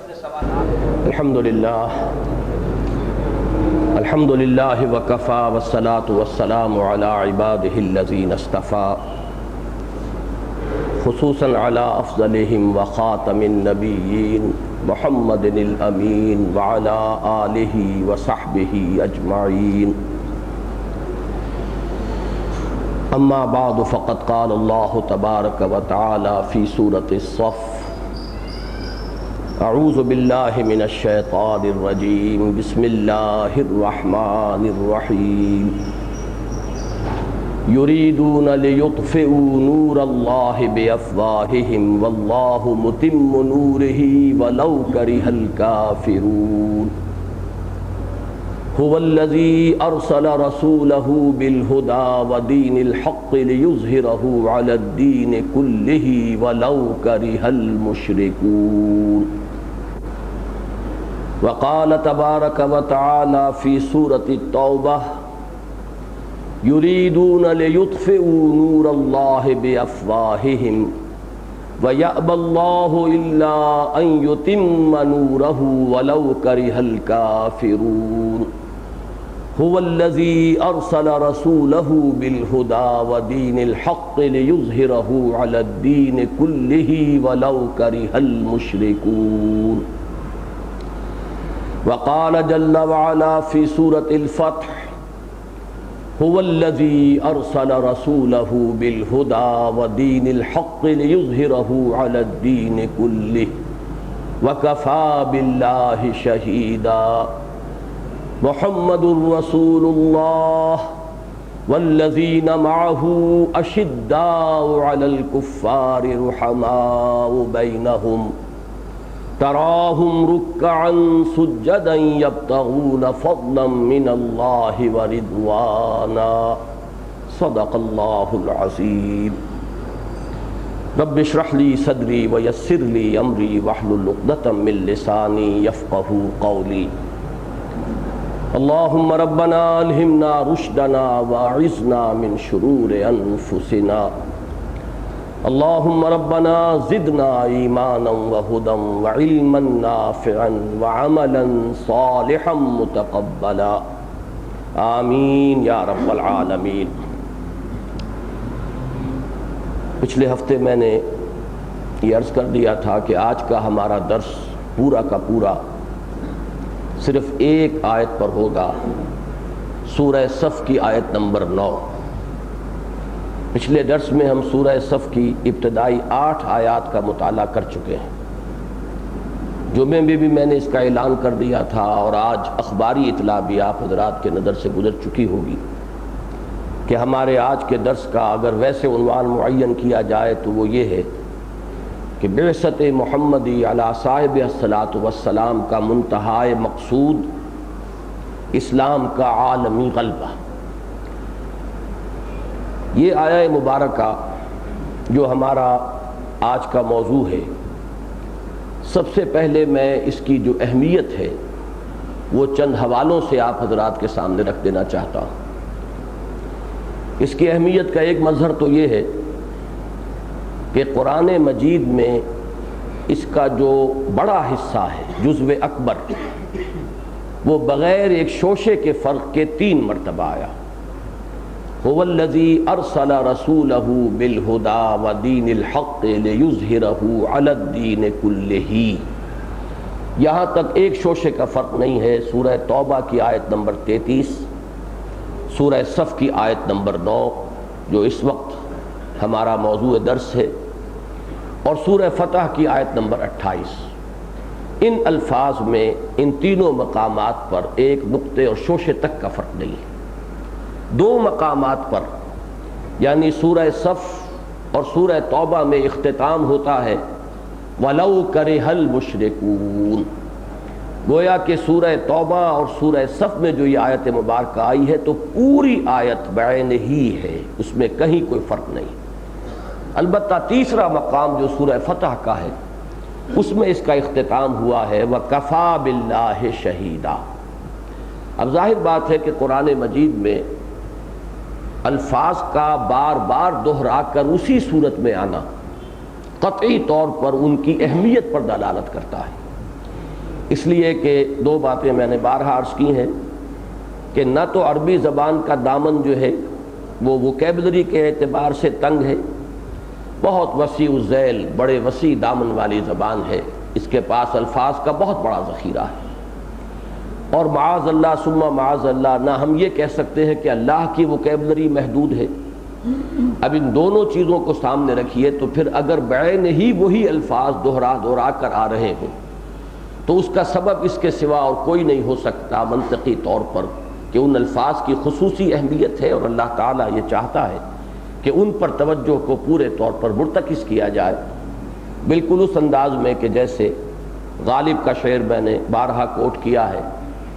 الحمد للہ وکفا والصلاة والسلام علی عبادہ الذین اصطفیٰ خصوصاً علی افضلہم وخاتم النبیین محمد الامین وعلی آلہ وصحبہ اجمعین اما بعد فقد قال اللہ تبارک وتعالی فی سورة الصف اعوذ باللہ من الشیطان الرجیم بسم اللہ الرحمن الرحیم یریدون لیطفئوا نور اللہ بافواہہم واللہ متم نورہ ولو کرہ الکافرون هو الذي أرسل رسوله بالهدى ودين الحق ليظهره على الدين كله ولو كره المشركون وقال تبارك وتعالى في سورة التوبة يريدون ليطفئوا نور الله بأفواههم وَيَأْبَى اللَّهُ إِلَّا أَن يُتِمَّ نُورَهُ وَلَوْ كَرِهَ الْكَافِرُونَ هُوَ الَّذِي أَرْسَلَ رَسُولَهُ بِالْهُدَى وَدِينِ الْحَقِّ لِيُظْهِرَهُ عَلَى الدِّينِ كُلِّهِ وَلَوْ كَرِهَ الْمُشْرِكُونَ وَقَالَ جَلَّ وَعَلَا فِي سُورَةِ الْفَتْحِ هو الذي أرسل رسوله بالهدى ودين الحق ليظهره على الدين كله وكفى بالله شهيدا محمد رسول الله والذين معه أشداء على الكفار رحماء بينهم تراهم ركعا سجدا يبتغون فضلا من الله ورضوانا صدق الله العظيم رب اشرح لي صدري ويسر لي امري واحلل عقدة من لساني يفقهوا قولي اللهم ربنا الهمنا رشدنا واعذنا من شرور انفسنا اللهم ربنا زدنا ایمانا وہدا وعلما نافعا وعملا صالحا متقبلا آمین یا رب العالمین۔ پچھلے ہفتے میں نے یہ عرض کر دیا تھا کہ آج کا ہمارا درس پورا کا پورا صرف ایک آیت پر ہوگا، سورہ صف کی آیت نمبر 9۔ پچھلے درس میں ہم سورہ صف کی ابتدائی 8 آیات کا مطالعہ کر چکے ہیں۔ جمعے میں بھی میں نے اس کا اعلان کر دیا تھا اور آج اخباری اطلاع بھی آپ حضرات کے نظر سے گزر چکی ہوگی کہ ہمارے آج کے درس کا اگر ویسے عنوان معین کیا جائے تو وہ یہ ہے کہ بعثت محمدی علی صاحب الصلاۃ والسلام کا منتہائے مقصود اسلام کا عالمی غلبہ۔ یہ آیہ مبارکہ جو ہمارا آج کا موضوع ہے، سب سے پہلے میں اس کی جو اہمیت ہے وہ چند حوالوں سے آپ حضرات کے سامنے رکھ دینا چاہتا ہوں۔ اس کی اہمیت کا ایک مظہر تو یہ ہے کہ قرآن مجید میں اس کا جو بڑا حصہ ہے جزو اکبر، وہ بغیر ایک شوشے کے فرق کے 3 مرتبہ آیا۔ هو الذي ارسل رسوله بالهدى ودين الحق ليظهره على الدين كله، یہاں تک ایک شوشے کا فرق نہیں ہے۔ سورہ توبہ کی آیت نمبر 33، سورہ صف کی آیت نمبر 9 جو اس وقت ہمارا موضوع درس ہے، اور سورہ فتح کی آیت نمبر 28۔ ان الفاظ میں ان تینوں مقامات پر ایک نقطے اور شوشے تک کا فرق نہیں ہے۔ 2 مقامات پر یعنی سورہ صف اور سورہ توبہ میں اختتام ہوتا ہے وَلَوْ كَرِهَ الْمُشْرِكُونَ، گویا کہ سورہ توبہ اور سورہ صف میں جو یہ آیت مبارکہ آئی ہے تو پوری آیت بعین ہی ہے، اس میں کہیں کوئی فرق نہیں۔ البتہ تیسرا مقام جو سورہ فتح کا ہے اس میں اس کا اختتام ہوا ہے وَكَفَى بِاللَّهِ شَهِيدًا۔ اب ظاہر بات ہے کہ قرآن مجید میں الفاظ کا بار بار دہرا کر اسی صورت میں آنا قطعی طور پر ان کی اہمیت پر دلالت کرتا ہے۔ اس لیے کہ دو باتیں میں نے بارہا عرض کی ہیں کہ نہ تو عربی زبان کا دامن جو ہے وہ ووکیبلری کے اعتبار سے تنگ ہے، بہت وسیع الذیل، بڑے وسیع دامن والی زبان ہے، اس کے پاس الفاظ کا بہت بڑا ذخیرہ ہے، اور معاذ اللہ ثم معاذ اللہ نہ ہم یہ کہہ سکتے ہیں کہ اللہ کی ووکیبلری محدود ہے۔ اب ان دونوں چیزوں کو سامنے رکھیے تو پھر اگر بعین ہی وہی الفاظ دہرا کر آ رہے ہوں تو اس کا سبب اس کے سوا اور کوئی نہیں ہو سکتا منطقی طور پر کہ ان الفاظ کی خصوصی اہمیت ہے، اور اللہ تعالیٰ یہ چاہتا ہے کہ ان پر توجہ کو پورے طور پر مرتکز کیا جائے، بالکل اس انداز میں کہ جیسے غالب کا شعر میں نے بارہا کوٹ کیا ہے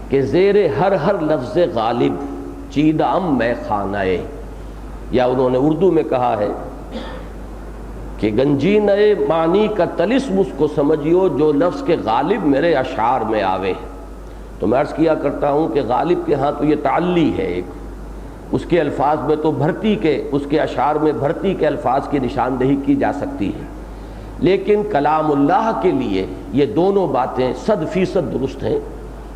کہ زیر ہر لفظ غالب چیدام میں خانائے، یا انہوں نے اردو میں کہا ہے کہ گنجینہ معنی کا طلسم اس کو سمجھیو جو لفظ کے غالب میرے اشعار میں آوے۔ تو میں عرض کیا کرتا ہوں کہ غالب کے ہاں تو یہ تعلی ہے، ایک اس کے الفاظ میں تو بھرتی کے، اس کے اشعار میں بھرتی کے الفاظ کی نشاندہی کی جا سکتی ہے، لیکن کلام اللہ کے لیے یہ دونوں باتیں 100% درست ہیں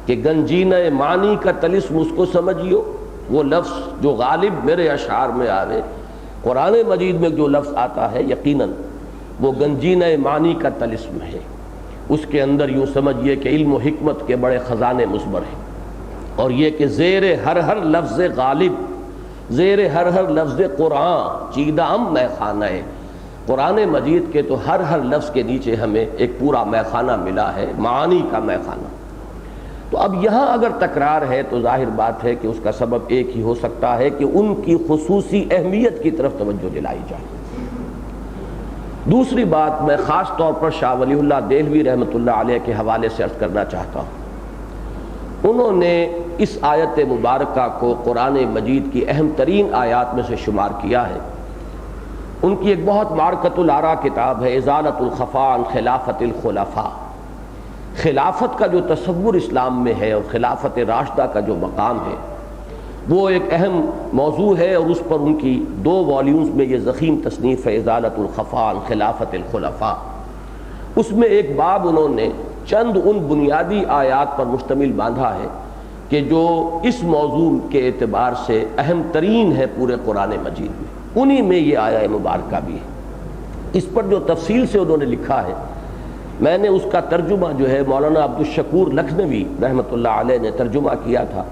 کہ گنجینہ معنی کا طلسم اس کو سمجھیو، وہ لفظ جو غالب میرے اشعار میں آوے۔ قرآن مجید میں جو لفظ آتا ہے یقیناً وہ گنجینہ معنی کا طلسم ہے، اس کے اندر یوں سمجھیے کہ علم و حکمت کے بڑے خزانے مصبر ہیں، اور یہ کہ زیر ہر لفظ غالب، زیر ہر لفظ قرآن چیدام میں خانہ ہے، قرآن مجید کے تو ہر لفظ کے نیچے ہمیں ایک پورا میخانہ ملا ہے، معانی کا میخانہ۔ تو اب یہاں اگر تکرار ہے تو ظاہر بات ہے کہ اس کا سبب ایک ہی ہو سکتا ہے کہ ان کی خصوصی اہمیت کی طرف توجہ دلائی جائے۔ دوسری بات میں خاص طور پر شاہ ولی اللہ دہلوی رحمۃ اللہ علیہ کے حوالے سے عرض کرنا چاہتا ہوں۔ انہوں نے اس آیت مبارکہ کو قرآن مجید کی اہم ترین آیات میں سے شمار کیا ہے۔ ان کی ایک بہت معرکۃ الآراء کتاب ہے ازالۃ الخفا عن خلافت الخلفاء۔ خلافت کا جو تصور اسلام میں ہے اور خلافت راشدہ کا جو مقام ہے وہ ایک اہم موضوع ہے، اور اس پر ان کی 2 والیومز میں یہ ضخیم تصنیف ہے ازالۃ الخفا عن خلافت الخلفاء۔ اس میں ایک باب انہوں نے چند ان بنیادی آیات پر مشتمل باندھا ہے کہ جو اس موضوع کے اعتبار سے اہم ترین ہے پورے قرآن مجید میں، انہی میں یہ آیہ مبارکہ بھی ہے۔ اس پر جو تفصیل سے انہوں نے لکھا ہے، میں نے اس کا ترجمہ جو ہے مولانا عبدالشکور لکھنوی رحمۃ اللہ علیہ نے ترجمہ کیا تھا،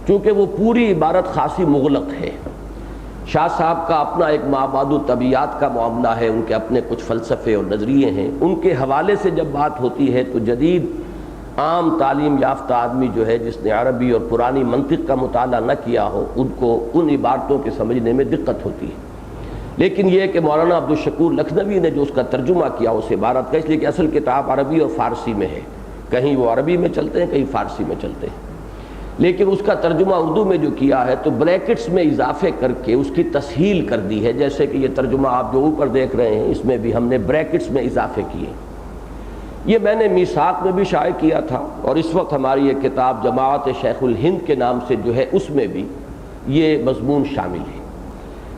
چونکہ وہ پوری عبارت خاصی مغلق ہے۔ شاہ صاحب کا اپنا ایک مابعد الطبیعیات کا معاملہ ہے، ان کے اپنے کچھ فلسفے اور نظریے ہیں، ان کے حوالے سے جب بات ہوتی ہے تو جدید عام تعلیم یافتہ آدمی جو ہے جس نے عربی اور پرانی منطق کا مطالعہ نہ کیا ہو، ان کو ان عبارتوں کے سمجھنے میں دقت ہوتی ہے۔ لیکن یہ کہ مولانا عبدالشکور لکھنوی نے جو اس کا ترجمہ کیا اس عبارت کا، اس لیے کہ اصل کتاب عربی اور فارسی میں ہے، کہیں وہ عربی میں چلتے ہیں کہیں فارسی میں چلتے ہیں، لیکن اس کا ترجمہ اردو میں جو کیا ہے تو بریکٹس میں اضافے کر کے اس کی تسہیل کر دی ہے، جیسے کہ یہ ترجمہ آپ جو اوپر دیکھ رہے ہیں اس میں بھی ہم نے بریکٹس میں اضافے کیے۔ یہ میں نے میثاق میں بھی شائع کیا تھا، اور اس وقت ہماری یہ کتاب جماعت شیخ الہند کے نام سے جو ہے اس میں بھی یہ مضمون شامل ہے۔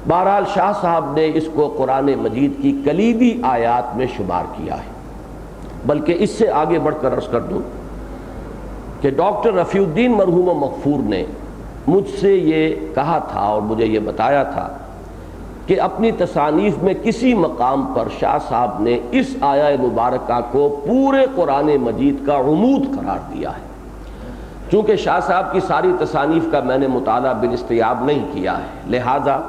بہرحال شاہ صاحب نے اس کو قرآن مجید کی کلیدی آیات میں شمار کیا ہے۔ بلکہ اس سے آگے بڑھ کر عرض کر دوں کہ ڈاکٹر رفیع الدین مرحوم و مغفور نے مجھ سے یہ کہا تھا اور مجھے یہ بتایا تھا کہ اپنی تصانیف میں کسی مقام پر شاہ صاحب نے اس آیہ مبارکہ کو پورے قرآن مجید کا عمود قرار دیا ہے۔ چونکہ شاہ صاحب کی ساری تصانیف کا میں نے مطالعہ بالاستیاب نہیں کیا ہے، لہذا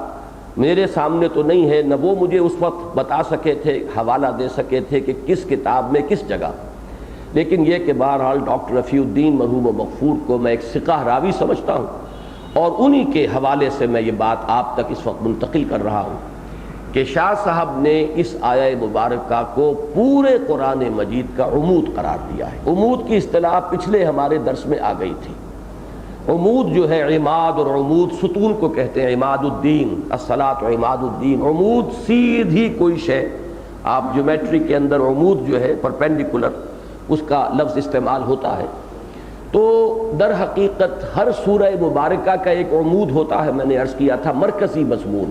میرے سامنے تو نہیں ہے، نہ وہ مجھے اس وقت بتا سکے تھے، حوالہ دے سکے تھے کہ کس کتاب میں کس جگہ، لیکن یہ کہ بہرحال ڈاکٹر رفیع الدین مرحوم و مغفور کو میں ایک ثقہ راوی سمجھتا ہوں، اور انہی کے حوالے سے میں یہ بات آپ تک اس وقت منتقل کر رہا ہوں کہ شاہ صاحب نے اس آیہ مبارکہ کو پورے قرآن مجید کا عمود قرار دیا ہے۔ عمود کی اصطلاح پچھلے ہمارے درس میں آ گئی تھی۔ عمود جو ہے عماد، اور عمود ستون کو کہتے ہیں، عماد الدین الصلاۃ عماد الدین، عمود سیدھی کوئی شے، آپ جیومیٹری کے اندر عمود جو ہے پرپینڈیکولر اس کا لفظ استعمال ہوتا ہے، تو در حقیقت ہر سورہ مبارکہ کا ایک عمود ہوتا ہے، میں نے عرض کیا تھا مرکزی مضمون،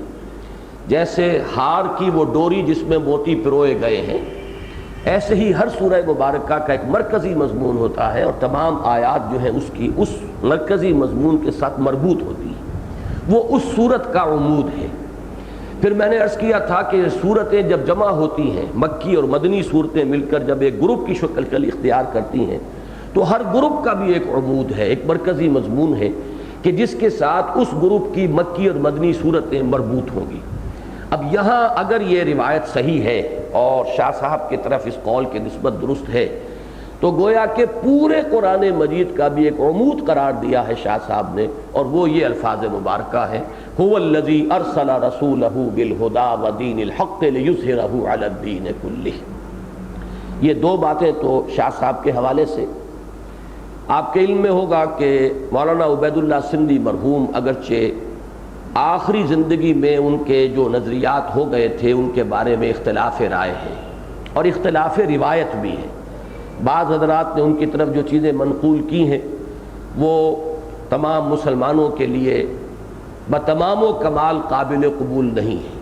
جیسے ہار کی وہ ڈوری جس میں موتی پروئے گئے ہیں، ایسے ہی ہر سورہ مبارکہ کا ایک مرکزی مضمون ہوتا ہے اور تمام آیات جو ہیں اس کی اس مرکزی مضمون کے ساتھ مربوط ہوتی ہے، وہ اس سورت کا عمود ہے۔ پھر میں نے عرض کیا تھا کہ سورتیں جب جمع ہوتی ہیں، مکی اور مدنی صورتیں مل کر جب ایک گروپ کی شکل اختیار کرتی ہیں، تو ہر گروپ کا بھی ایک عمود ہے، ایک مرکزی مضمون ہے کہ جس کے ساتھ اس گروپ کی مکی اور مدنی صورتیں مربوط ہوں گی۔ اب یہاں اگر یہ روایت صحیح ہے اور شاہ صاحب کی طرف اس قول کی نسبت درست ہے، تو گویا کہ پورے قرآن مجید کا بھی ایک عمود قرار دیا ہے شاہ صاحب نے، اور وہ یہ الفاظ مبارکہ ہے، هو الذی ارسل رسولہ بالہدی ودین الحق لیظہرہ علی الدین کلہ۔ یہ دو باتیں تو شاہ صاحب کے حوالے سے۔ آپ کے علم میں ہوگا کہ مولانا عبید اللہ سندھی مرحوم اگرچہ آخری زندگی میں ان کے جو نظریات ہو گئے تھے ان کے بارے میں اختلاف رائے ہے اور اختلاف روایت بھی ہے۔ بعض حضرات نے ان کی طرف جو چیزیں منقول کی ہیں وہ تمام مسلمانوں کے لیے بتمام و کمال قابل قبول نہیں ہے،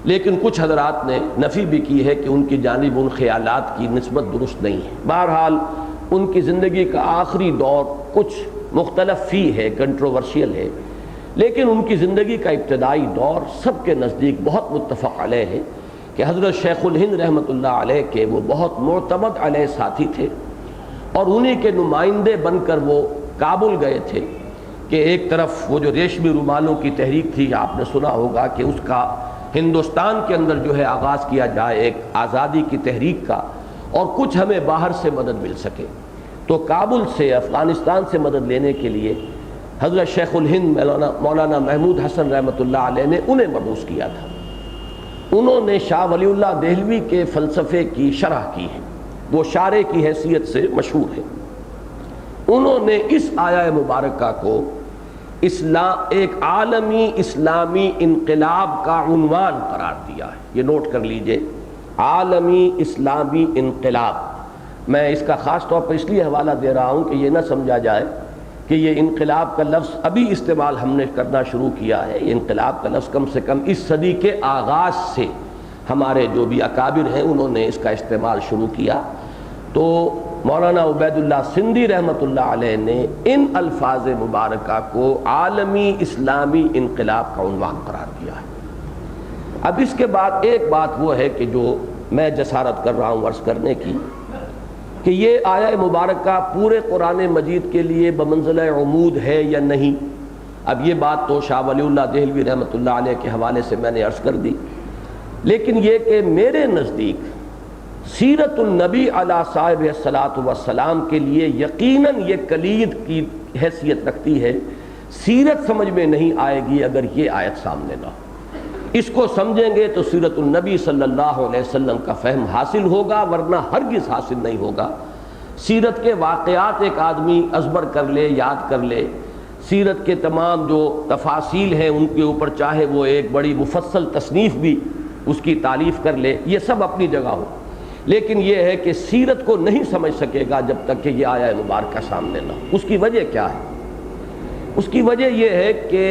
لیکن کچھ حضرات نے نفی بھی کی ہے کہ ان کی جانب ان خیالات کی نسبت درست نہیں ہے۔ بہرحال ان کی زندگی کا آخری دور کچھ مختلف فی ہے، کنٹروورشیل ہے، لیکن ان کی زندگی کا ابتدائی دور سب کے نزدیک بہت متفق علیہ ہے کہ حضرت شیخ الہند رحمۃ اللہ علیہ کے وہ بہت معتمد علیہ ساتھی تھے، اور انہی کے نمائندے بن کر وہ کابل گئے تھے کہ ایک طرف وہ جو ریشمی رومالوں کی تحریک تھی، آپ نے سنا ہوگا کہ اس کا ہندوستان کے اندر جو ہے آغاز کیا جائے ایک آزادی کی تحریک کا، اور کچھ ہمیں باہر سے مدد مل سکے، تو کابل سے افغانستان سے مدد لینے کے لیے حضرت شیخ الہند مولانا محمود حسن رحمۃ اللہ علیہ نے انہیں مبعوث کیا تھا۔ انہوں نے شاہ ولی اللہ دہلوی کے فلسفے کی شرح کی ہے، وہ شارح کی حیثیت سے مشہور ہے۔ انہوں نے اس آیہ مبارکہ کو ایک عالمی اسلامی انقلاب کا عنوان قرار دیا ہے۔ یہ نوٹ کر لیجئے، عالمی اسلامی انقلاب۔ میں اس کا خاص طور پر اس لیے حوالہ دے رہا ہوں کہ یہ نہ سمجھا جائے کہ یہ انقلاب کا لفظ ابھی استعمال ہم نے کرنا شروع کیا ہے۔ یہ انقلاب کا لفظ کم سے کم اس صدی کے آغاز سے ہمارے جو بھی اکابر ہیں انہوں نے اس کا استعمال شروع کیا۔ تو مولانا عبید اللہ سندھی رحمۃ اللہ علیہ نے ان الفاظ مبارکہ کو عالمی اسلامی انقلاب کا عنوان قرار دیا ہے۔ اب اس کے بعد ایک بات وہ ہے کہ جو میں جسارت کر رہا ہوں عرض کرنے کی، کہ یہ آیہ مبارکہ پورے قرآن مجید کے لیے بمنزلہ عمود ہے یا نہیں۔ اب یہ بات تو شاہ ولی اللہ دہلوی رحمۃ اللہ علیہ کے حوالے سے میں نے عرض کر دی، لیکن یہ کہ میرے نزدیک سیرت النبی علیہ صاحب الصلاۃ والسلام کے لیے یقیناً یہ کلید کی حیثیت رکھتی ہے۔ سیرت سمجھ میں نہیں آئے گی اگر یہ آیت سامنے نہ ہو۔ اس کو سمجھیں گے تو سیرت النبی صلی اللہ علیہ وسلم کا فہم حاصل ہوگا، ورنہ ہرگز حاصل نہیں ہوگا۔ سیرت کے واقعات ایک آدمی ازبر کر لے، یاد کر لے، سیرت کے تمام جو تفاصیل ہیں ان کے اوپر چاہے وہ ایک بڑی مفصل تصنیف بھی اس کی تالیف کر لے، یہ سب اپنی جگہ ہو، لیکن یہ ہے کہ سیرت کو نہیں سمجھ سکے گا جب تک کہ یہ آیہ مبارکہ سامنے نہ ہو۔ اس کی وجہ کیا ہے؟ اس کی وجہ یہ ہے کہ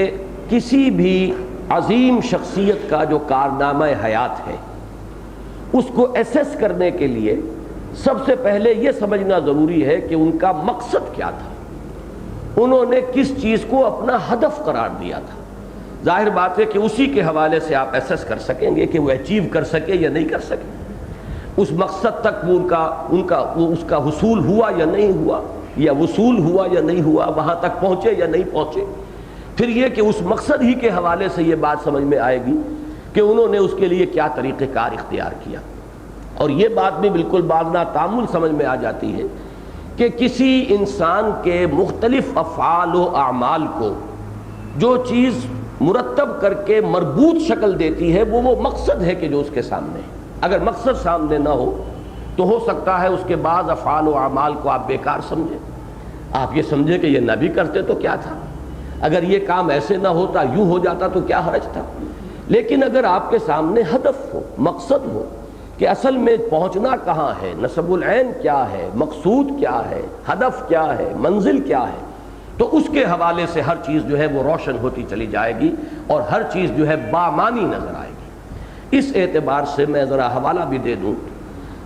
کسی بھی عظیم شخصیت کا جو کارنامہ حیات ہے اس کو ایسیس کرنے کے لیے سب سے پہلے یہ سمجھنا ضروری ہے کہ ان کا مقصد کیا تھا، انہوں نے کس چیز کو اپنا ہدف قرار دیا تھا۔ ظاہر بات ہے کہ اسی کے حوالے سے آپ ایسیس کر سکیں گے کہ وہ اچیو کر سکے یا نہیں کر سکے، اس مقصد تک وہ اس کا حصول ہوا یا نہیں ہوا، یا وصول ہوا یا نہیں ہوا، وہاں تک پہنچے یا نہیں پہنچے۔ پھر یہ کہ اس مقصد ہی کے حوالے سے یہ بات سمجھ میں آئے گی کہ انہوں نے اس کے لیے کیا طریقہ کار اختیار کیا، اور یہ بات بھی بالکل باذنا تامل سمجھ میں آ جاتی ہے کہ کسی انسان کے مختلف افعال و اعمال کو جو چیز مرتب کر کے مربوط شکل دیتی ہے وہ مقصد ہے کہ جو اس کے سامنے ہے۔ اگر مقصد سامنے نہ ہو تو ہو سکتا ہے اس کے بعض افعال و اعمال کو آپ بیکار سمجھیں، آپ یہ سمجھیں کہ یہ نہ بھی کرتے تو کیا تھا، اگر یہ کام ایسے نہ ہوتا یوں ہو جاتا تو کیا حرج تھا۔ لیکن اگر آپ کے سامنے ہدف ہو، مقصد ہو کہ اصل میں پہنچنا کہاں ہے، نصب العین کیا ہے، مقصود کیا ہے، ہدف کیا ہے، منزل کیا ہے، تو اس کے حوالے سے ہر چیز جو ہے وہ روشن ہوتی چلی جائے گی اور ہر چیز جو ہے بامانی نظر آئے گی۔ اس اعتبار سے میں ذرا حوالہ بھی دے دوں،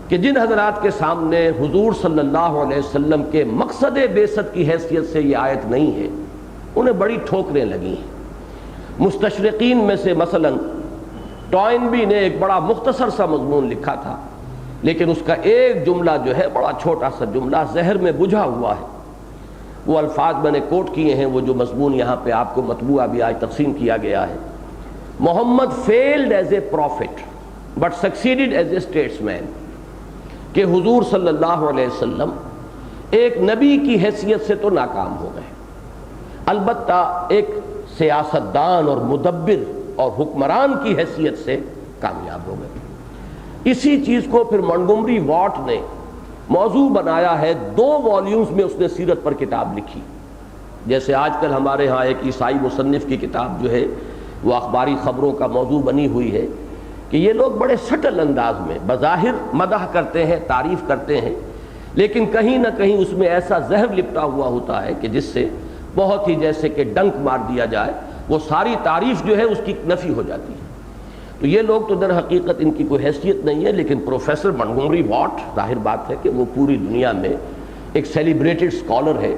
کہ جن حضرات کے سامنے حضور صلی اللہ علیہ وسلم کے مقصد بعثت کی حیثیت سے یہ آیت نہیں ہے، انہیں بڑی ٹھوکریں لگی ہیں۔ مستشرقین میں سے مثلا ٹوائنبی نے ایک بڑا مختصر سا مضمون لکھا تھا، لیکن اس کا ایک جملہ جو ہے بڑا چھوٹا سا جملہ زہر میں بجھا ہوا ہے۔ وہ الفاظ میں نے کوٹ کیے ہیں، وہ جو مضمون یہاں پہ آپ کو مطبوعہ بھی آج تقسیم کیا گیا ہے۔ محمد failed as a prophet but succeeded as a statesman، کہ حضور صلی اللہ علیہ وسلم ایک نبی کی حیثیت سے تو ناکام ہو گئے، البتہ ایک سیاستدان اور مدبر اور حکمران کی حیثیت سے کامیاب ہو گئے۔ اسی چیز کو پھر منٹگومری واٹ نے موضوع بنایا ہے، 2 والیومز میں اس نے سیرت پر کتاب لکھی۔ جیسے آج کل ہمارے ہاں ایک عیسائی مصنف کی کتاب جو ہے وہ اخباری خبروں کا موضوع بنی ہوئی ہے کہ یہ لوگ بڑے سٹل انداز میں بظاہر مدح کرتے ہیں، تعریف کرتے ہیں، لیکن کہیں نہ کہیں اس میں ایسا زہر لپٹا ہوا ہوتا ہے کہ جس سے بہت ہی جیسے کہ ڈنک مار دیا جائے، وہ ساری تعریف جو ہے اس کی نفی ہو جاتی ہے۔ تو یہ لوگ تو در حقیقت ان کی کوئی حیثیت نہیں ہے، لیکن پروفیسر منٹگومری واٹ ظاہر بات ہے کہ وہ پوری دنیا میں ایک سیلیبریٹڈ اسکالر ہے،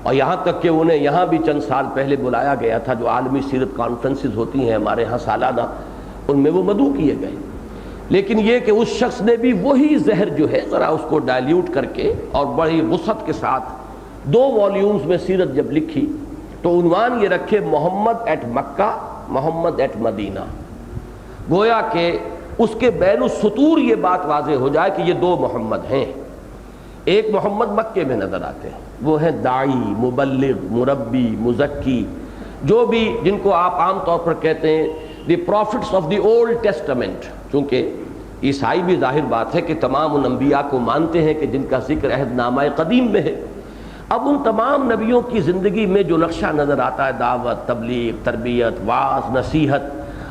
اور یہاں تک کہ انہیں یہاں بھی چند سال پہلے بلایا گیا تھا، جو عالمی سیرت کانفرنسز ہوتی ہیں ہمارے ہاں سالانہ، ان میں وہ مدعو کیے گئے۔ لیکن یہ کہ اس شخص نے بھی وہی زہر جو ہے ذرا اس کو ڈائلیوٹ کر کے اور بڑی وسعت کے ساتھ 2 والیومز میں سیرت جب لکھی تو عنوان یہ رکھے محمد at Mecca, Muhammad at Medina, گویا کہ اس کے بین السطور یہ بات واضح ہو جائے کہ یہ 2 محمد ہیں۔ ایک محمد مکے میں نظر آتے ہیں، وہ ہیں داعی، مبلغ، مربی، مزکی، جو بھی جن کو آپ عام طور پر کہتے ہیں the prophets of the Old Testament, چونکہ عیسائی بھی ظاہر بات ہے کہ تمام ان انبیاء کو مانتے ہیں کہ جن کا ذکر عہد نامہ قدیم میں ہے۔ اب ان تمام نبیوں کی زندگی میں جو نقشہ نظر آتا ہے، دعوت، تبلیغ، تربیت، وعظ، نصیحت،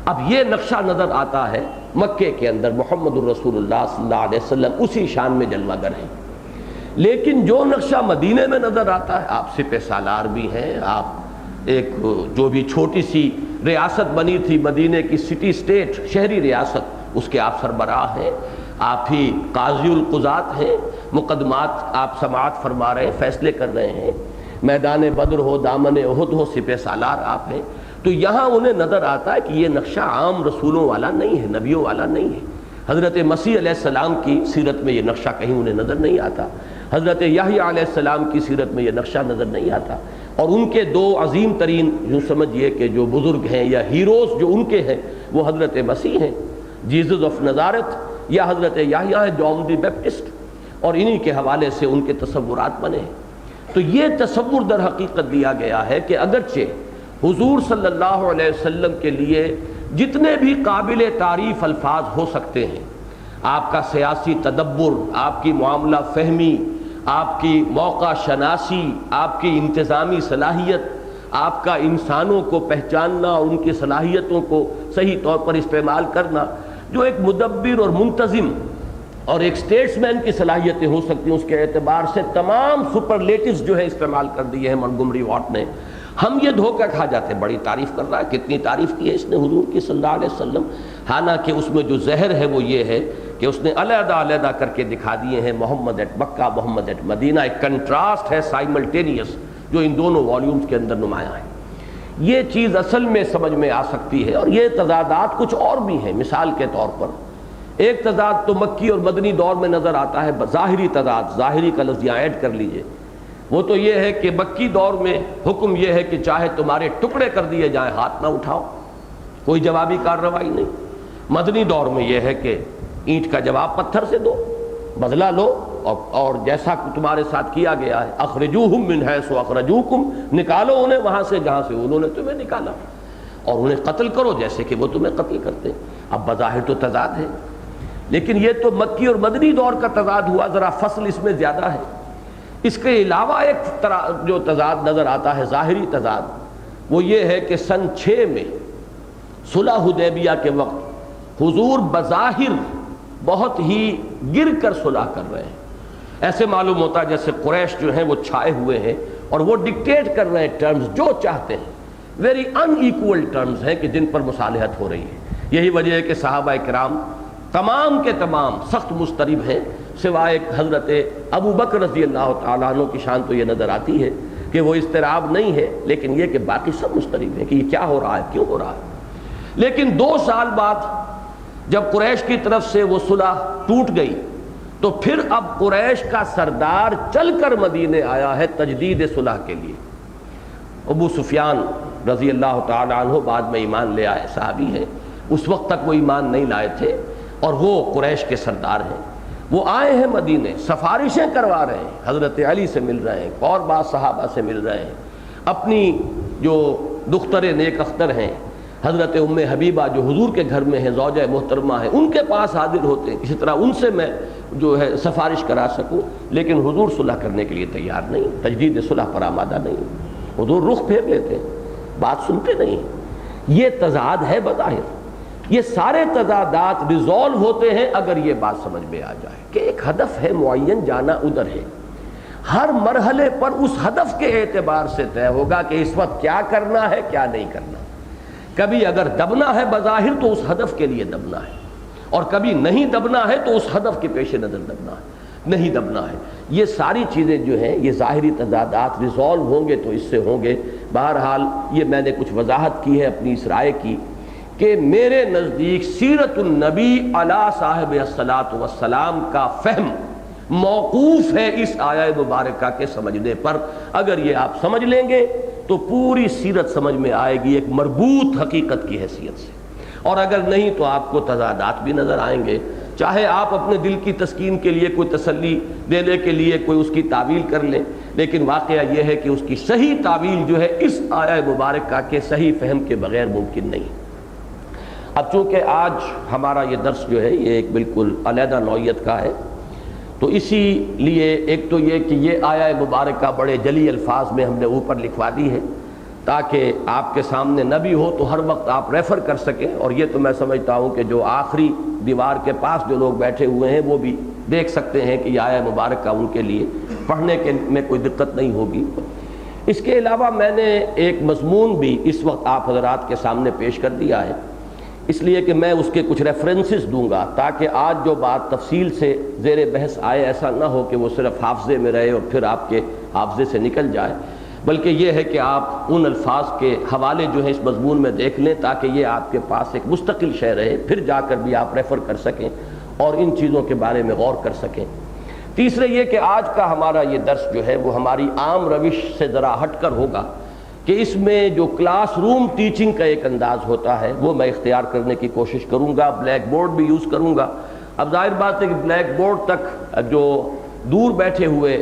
اب یہ نقشہ نظر آتا ہے مکے کے اندر۔ محمد الرسول اللہ صلی اللہ علیہ وسلم اسی شان میں جلوہ گر ہیں۔ لیکن جو نقشہ مدینے میں نظر آتا ہے، آپ سپہ سالار بھی ہیں، آپ ایک جو بھی چھوٹی سی ریاست بنی تھی مدینے کی، سٹی سٹیٹ، شہری ریاست، اس کے آپ سربراہ ہیں، آپ ہی قاضی القضات ہیں، مقدمات آپ سماعت فرما رہے ہیں، فیصلے کر رہے ہیں، میدان بدر ہو، دامن احد ہو، سپہ سالار آپ ہیں۔ تو یہاں انہیں نظر آتا ہے کہ یہ نقشہ عام رسولوں والا نہیں ہے، نبیوں والا نہیں ہے۔ حضرت مسیح علیہ السلام کی سیرت میں یہ نقشہ کہیں انہیں نظر نہیں آتا، حضرت یحییٰ علیہ السلام کی سیرت میں یہ نقشہ نظر نہیں آتا، اور ان کے 2 عظیم ترین یوں سمجھیے کہ جو بزرگ ہیں یا ہیروز جو ان کے ہیں، وہ حضرت مسیح ہیں، جیزس آف نزارت، یا حضرت یحییٰ ہیں، جان دی بیپٹسٹ، اور انہی کے حوالے سے ان کے تصورات بنے ہیں۔ تو یہ تصور در حقیقت دیا گیا ہے کہ اگرچہ حضور صلی اللہ علیہ وسلم کے لیے جتنے بھی قابل تعریف الفاظ ہو سکتے ہیں، آپ کا سیاسی تدبر، آپ کی معاملہ فہمی، آپ کی موقع شناسی، آپ کی انتظامی صلاحیت، آپ کا انسانوں کو پہچاننا اور ان کی صلاحیتوں کو صحیح طور پر استعمال کرنا، جو ایک مدبر اور منتظم اور ایک سٹیٹسمین کی صلاحیتیں ہو سکتی ہیں، اس کے اعتبار سے تمام سپرلیٹوز جو ہے استعمال کر دیے ہیں منٹگومری واٹ نے۔ ہم یہ دھوکہ کھا جاتے ہیں، بڑی تعریف کر رہا ہے، کتنی تعریف کی ہے اس نے حضور کی صلی اللہ علیہ وسلم، حالانکہ اس میں جو زہر ہے وہ یہ ہے کہ اس نے علیحدہ علیحدہ کر کے دکھا دیے ہیں محمد at Mecca, Muhammad at Medina, ایک کنٹراسٹ ہے سائملٹینیس جو ان دونوں والیومز کے اندر نمایاں ہے۔ یہ چیز اصل میں سمجھ میں آ سکتی ہے، اور یہ تضادات کچھ اور بھی ہیں۔ مثال کے طور پر ایک تضاد تو مکی اور مدنی دور میں نظر آتا ہے، ظاہری تضاد، ظاہری کا لفظ یہاں ایڈ کر لیجئے، وہ تو یہ ہے کہ مکی دور میں حکم یہ ہے کہ چاہے تمہارے ٹکڑے کر دیے جائیں، ہاتھ نہ اٹھاؤ، کوئی جوابی کارروائی نہیں۔ مدنی دور میں یہ ہے کہ اینٹ کا جواب پتھر سے دو، بدلہ لو، اور جیسا تمہارے ساتھ کیا گیا ہے، اخرجوہم من حیث اخرجوکم، نکالو انہیں وہاں سے جہاں سے انہوں نے تمہیں نکالا، اور انہیں قتل کرو جیسے کہ وہ تمہیں قتل کرتے۔ اب بظاہر تو تضاد ہے، لیکن یہ تو مکی اور مدنی دور کا تضاد ہوا، ذرا فصل اس میں زیادہ ہے۔ اس کے علاوہ ایک طرح جو تضاد نظر آتا ہے، ظاہری تضاد، وہ یہ ہے کہ سن 6 میں صلح حدیبیہ کے وقت حضور بظاہر بہت ہی گر کر صلح کر رہے ہیں، ایسے معلوم ہوتا ہے جیسے قریش جو ہیں وہ چھائے ہوئے ہیں اور وہ ڈکٹیٹ کر رہے ہیں ٹرمز جو چاہتے ہیں، ویری ان ایکول ٹرمز ہیں کہ جن پر مصالحت ہو رہی ہے۔ یہی وجہ ہے کہ صحابہ کرام تمام کے تمام سخت مضطرب ہیں، سوائے حضرت ابو بکر رضی اللہ تعالیٰ عنہ کی شان تو یہ نظر آتی ہے کہ وہ اضطراب نہیں ہے، لیکن یہ کہ باقی سب مضطرب ہیں کہ یہ کیا ہو رہا ہے، کیوں ہو رہا ہے۔ لیکن 2 سال بعد جب قریش کی طرف سے وہ صلح ٹوٹ گئی تو پھر اب قریش کا سردار چل کر مدینے آیا ہے تجدید صلح کے لیے۔ ابو سفیان رضی اللہ تعالیٰ عنہ بعد میں ایمان لے آئے، صحابی ہیں، اس وقت تک وہ ایمان نہیں لائے تھے، اور وہ قریش کے سردار ہیں۔ وہ آئے ہیں مدینے، سفارشیں کروا رہے ہیں، حضرت علی سے مل رہے ہیں، اور بعض صحابہ سے مل رہے ہیں، اپنی جو دختر نیک اختر ہیں حضرت ام حبیبہ جو حضور کے گھر میں ہیں، زوجہ محترمہ ہیں، ان کے پاس حاضر ہوتے ہیں، اسی طرح ان سے میں جو ہے سفارش کرا سکوں، لیکن حضور صلح کرنے کے لیے تیار نہیں، تجدید صلح پر آمادہ نہیں، حضور رخ پھیر لیتے ہیں، بات سنتے نہیں۔ یہ تضاد ہے بظاہر، یہ سارے تضادات ریزالو ہوتے ہیں اگر یہ بات سمجھ میں آ جائے کہ ایک ہدف ہے معین، جانا ادھر ہے، ہر مرحلے پر اس ہدف کے اعتبار سے طے ہوگا کہ اس وقت کیا کرنا ہے کیا نہیں کرنا۔ کبھی اگر دبنا ہے بظاہر تو اس ہدف کے لیے دبنا ہے، اور کبھی نہیں دبنا ہے تو اس ہدف کے پیش نظر دبنا ہے، نہیں دبنا ہے۔ یہ ساری چیزیں جو ہیں یہ ظاہری تضادات ریزالو ہوں گے تو اس سے ہوں گے۔ بہرحال یہ میں نے کچھ وضاحت کی ہے اپنی اس رائے کی کہ میرے نزدیک سیرت النبی علی صاحب الصلاۃ والسلام کا فہم موقوف ہے اس آیہ مبارکہ کے سمجھنے پر۔ اگر یہ آپ سمجھ لیں گے تو پوری سیرت سمجھ میں آئے گی ایک مربوط حقیقت کی حیثیت سے، اور اگر نہیں تو آپ کو تضادات بھی نظر آئیں گے، چاہے آپ اپنے دل کی تسکین کے لیے کوئی تسلی دینے کے لیے کوئی اس کی تعویل کر لیں، لیکن واقعہ یہ ہے کہ اس کی صحیح تعویل جو ہے اس آیہ مبارکہ کے صحیح فہم کے بغیر ممکن نہیں۔ اب چونکہ آج ہمارا یہ درس جو ہے یہ ایک بالکل علیحدہ نوعیت کا ہے، تو اسی لیے ایک تو یہ کہ یہ آیہ مبارکہ بڑے جلی الفاظ میں ہم نے اوپر لکھوا دی ہے تاکہ آپ کے سامنے نہ بھی ہو تو ہر وقت آپ ریفر کر سکیں، اور یہ تو میں سمجھتا ہوں کہ جو آخری دیوار کے پاس جو لوگ بیٹھے ہوئے ہیں وہ بھی دیکھ سکتے ہیں کہ یہ آیہ مبارکہ ان کے لیے پڑھنے کے میں کوئی دقت نہیں ہوگی۔ اس کے علاوہ میں نے ایک مضمون بھی اس وقت آپ حضرات کے سامنے پیش کر دیا ہے، اس لیے کہ میں اس کے کچھ ریفرنسز دوں گا تاکہ آج جو بات تفصیل سے زیر بحث آئے ایسا نہ ہو کہ وہ صرف حافظے میں رہے اور پھر آپ کے حافظے سے نکل جائے، بلکہ یہ ہے کہ آپ ان الفاظ کے حوالے جو ہیں اس مضمون میں دیکھ لیں تاکہ یہ آپ کے پاس ایک مستقل شے رہے، پھر جا کر بھی آپ ریفر کر سکیں اور ان چیزوں کے بارے میں غور کر سکیں۔ تیسرے یہ کہ آج کا ہمارا یہ درس جو ہے وہ ہماری عام روش سے ذرا ہٹ کر ہوگا کہ اس میں جو کلاس روم ٹیچنگ کا ایک انداز ہوتا ہے وہ میں اختیار کرنے کی کوشش کروں گا، بلیک بورڈ بھی یوز کروں گا۔ اب ظاہر بات ہے کہ بلیک بورڈ تک جو دور بیٹھے ہوئے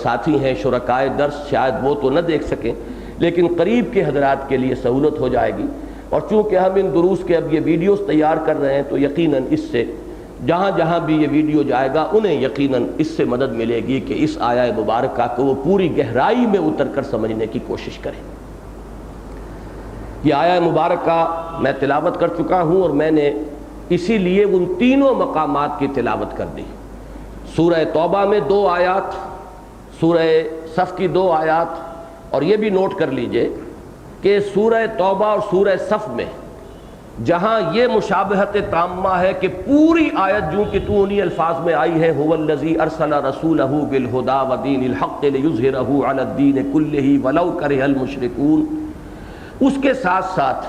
ساتھی ہیں شرکائے درس شاید وہ تو نہ دیکھ سکیں، لیکن قریب کے حضرات کے لیے سہولت ہو جائے گی، اور چونکہ ہم ان دروس کے اب یہ ویڈیوز تیار کر رہے ہیں تو یقیناً اس سے جہاں جہاں بھی یہ ویڈیو جائے گا انہیں یقیناً اس سے مدد ملے گی کہ اس آیہ مبارکہ کو وہ پوری گہرائی میں اتر کر سمجھنے کی کوشش کریں۔ یہ آیہ مبارکہ میں تلاوت کر چکا ہوں، اور میں نے اسی لیے ان تینوں مقامات کی تلاوت کر دی۔ سورہ توبہ میں 2 آیات، سورہ صف کی 2 آیات، اور یہ بھی نوٹ کر لیجئے کہ سورہ توبہ اور سورہ صف میں جہاں یہ مشابہت تامہ ہے کہ پوری آیت جو کہ تو انہی الفاظ میں آئی ہے هو الذی ارسل رسولہ بالہدی ودین الحق لیظہرہ علی الدین کلہ ولو کرہ المشرکون، اس کے ساتھ ساتھ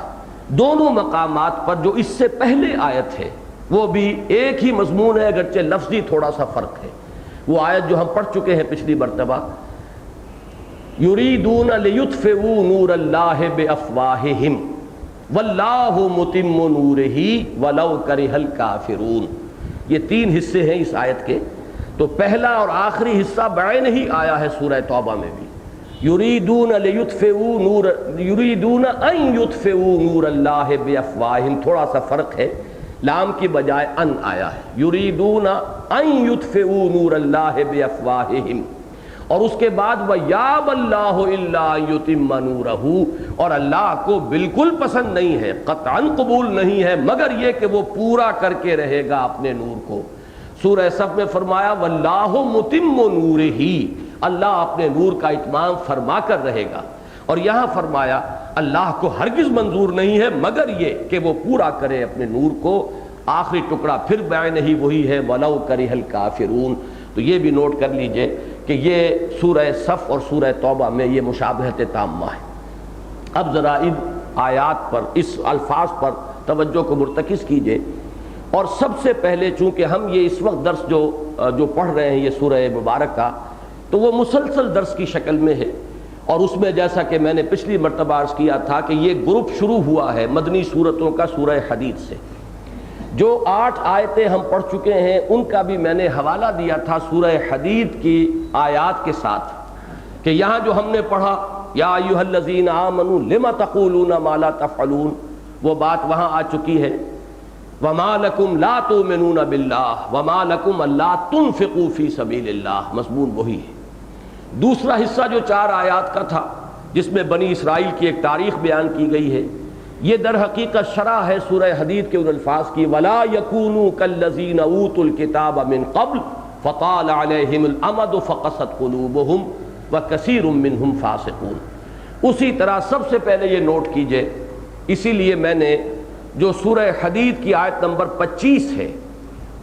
دونوں مقامات پر جو اس سے پہلے آیت ہے وہ بھی ایک ہی مضمون ہے اگرچہ لفظی تھوڑا سا فرق ہے۔ وہ آیت جو ہم پڑھ چکے ہیں پچھلی مرتبہ، یریدون لیطفئوا نور اللہ بافواہہم واللہ متم نورہ ولو کرہ الکافرون۔ یہ 3 حصے ہیں اس آیت کے، تو پہلا اور آخری حصہ بعین ہی آیا ہے سورہ توبہ میں بھی، یریدون لیطفئوا نور، یریدون ان یطفئوا نور اللہ بافواہہم، تھوڑا سا فرق ہے، لام کی بجائے ان آیا ہے، یریدون ان یطفئوا نور اللہ بافواہہم، اور اس کے بعد وَيَابَ اللَّهُ إِلَّا يُتِمَّ نُورَهُ، اور اللہ کو بالکل پسند نہیں ہے، قطعاً قبول نہیں ہے مگر یہ کہ وہ پورا کر کے رہے گا اپنے نور کو۔ سورہ صف میں فرمایا وَاللَّهُ مُتِمُّ نُورِهِ، اللہ اپنے نور کا اتمام فرما کر رہے گا، اور یہاں فرمایا اللہ کو ہرگز منظور نہیں ہے مگر یہ کہ وہ پورا کرے اپنے نور کو۔ آخری ٹکڑا پھر بعین ہی وہی ہے وَلَوْ كَرِهَ الْكَافِرُونَ. تو یہ بھی نوٹ کر لیجئے کہ یہ سورہ صف اور سورہ توبہ میں یہ مشابہت تامہ ہے. اب ذرا ان آیات پر، اس الفاظ پر توجہ کو مرتکز کیجئے. اور سب سے پہلے چونکہ ہم یہ اس وقت درس جو پڑھ رہے ہیں یہ سورہ مبارکہ، تو وہ مسلسل درس کی شکل میں ہے، اور اس میں جیسا کہ میں نے پچھلی مرتبہ عرض کیا تھا کہ یہ گروپ شروع ہوا ہے مدنی سورتوں کا سورہ حدید سے. جو 8 آیتیں ہم پڑھ چکے ہیں ان کا بھی میں نے حوالہ دیا تھا سورہ حدید کی آیات کے ساتھ، کہ یہاں جو ہم نے پڑھا یا ایھا الذین آمنوا لم تقولون ما لا تفعلون، وہ بات وہاں آ چکی ہے. وما لکم لا تؤمنون باللہ وما لکم الا تنفقوا فی سبیل اللہ، مضمون وہی ہے. دوسرا حصہ جو 4 آیات کا تھا جس میں بنی اسرائیل کی ایک تاریخ بیان کی گئی ہے، یہ در حقیقت شرح ہے سورہ حدید کے ان الفاظ کی وَلَا يَكُونُوا كَالَّذِينَ أُوتُوا الْكِتَابَ مِنْ قَبْلُ فَطَالَ عَلَيْهِمُ الْأَمَدُ فَقَسَتْ قُلُوبُهُمْ وَكَثِيرٌ مِّنْهُمْ فَاسِقُونَ. اسی طرح سب سے پہلے یہ نوٹ کیجئے، اسی لیے میں نے جو سورہ حدید کی آیت نمبر 25 ہے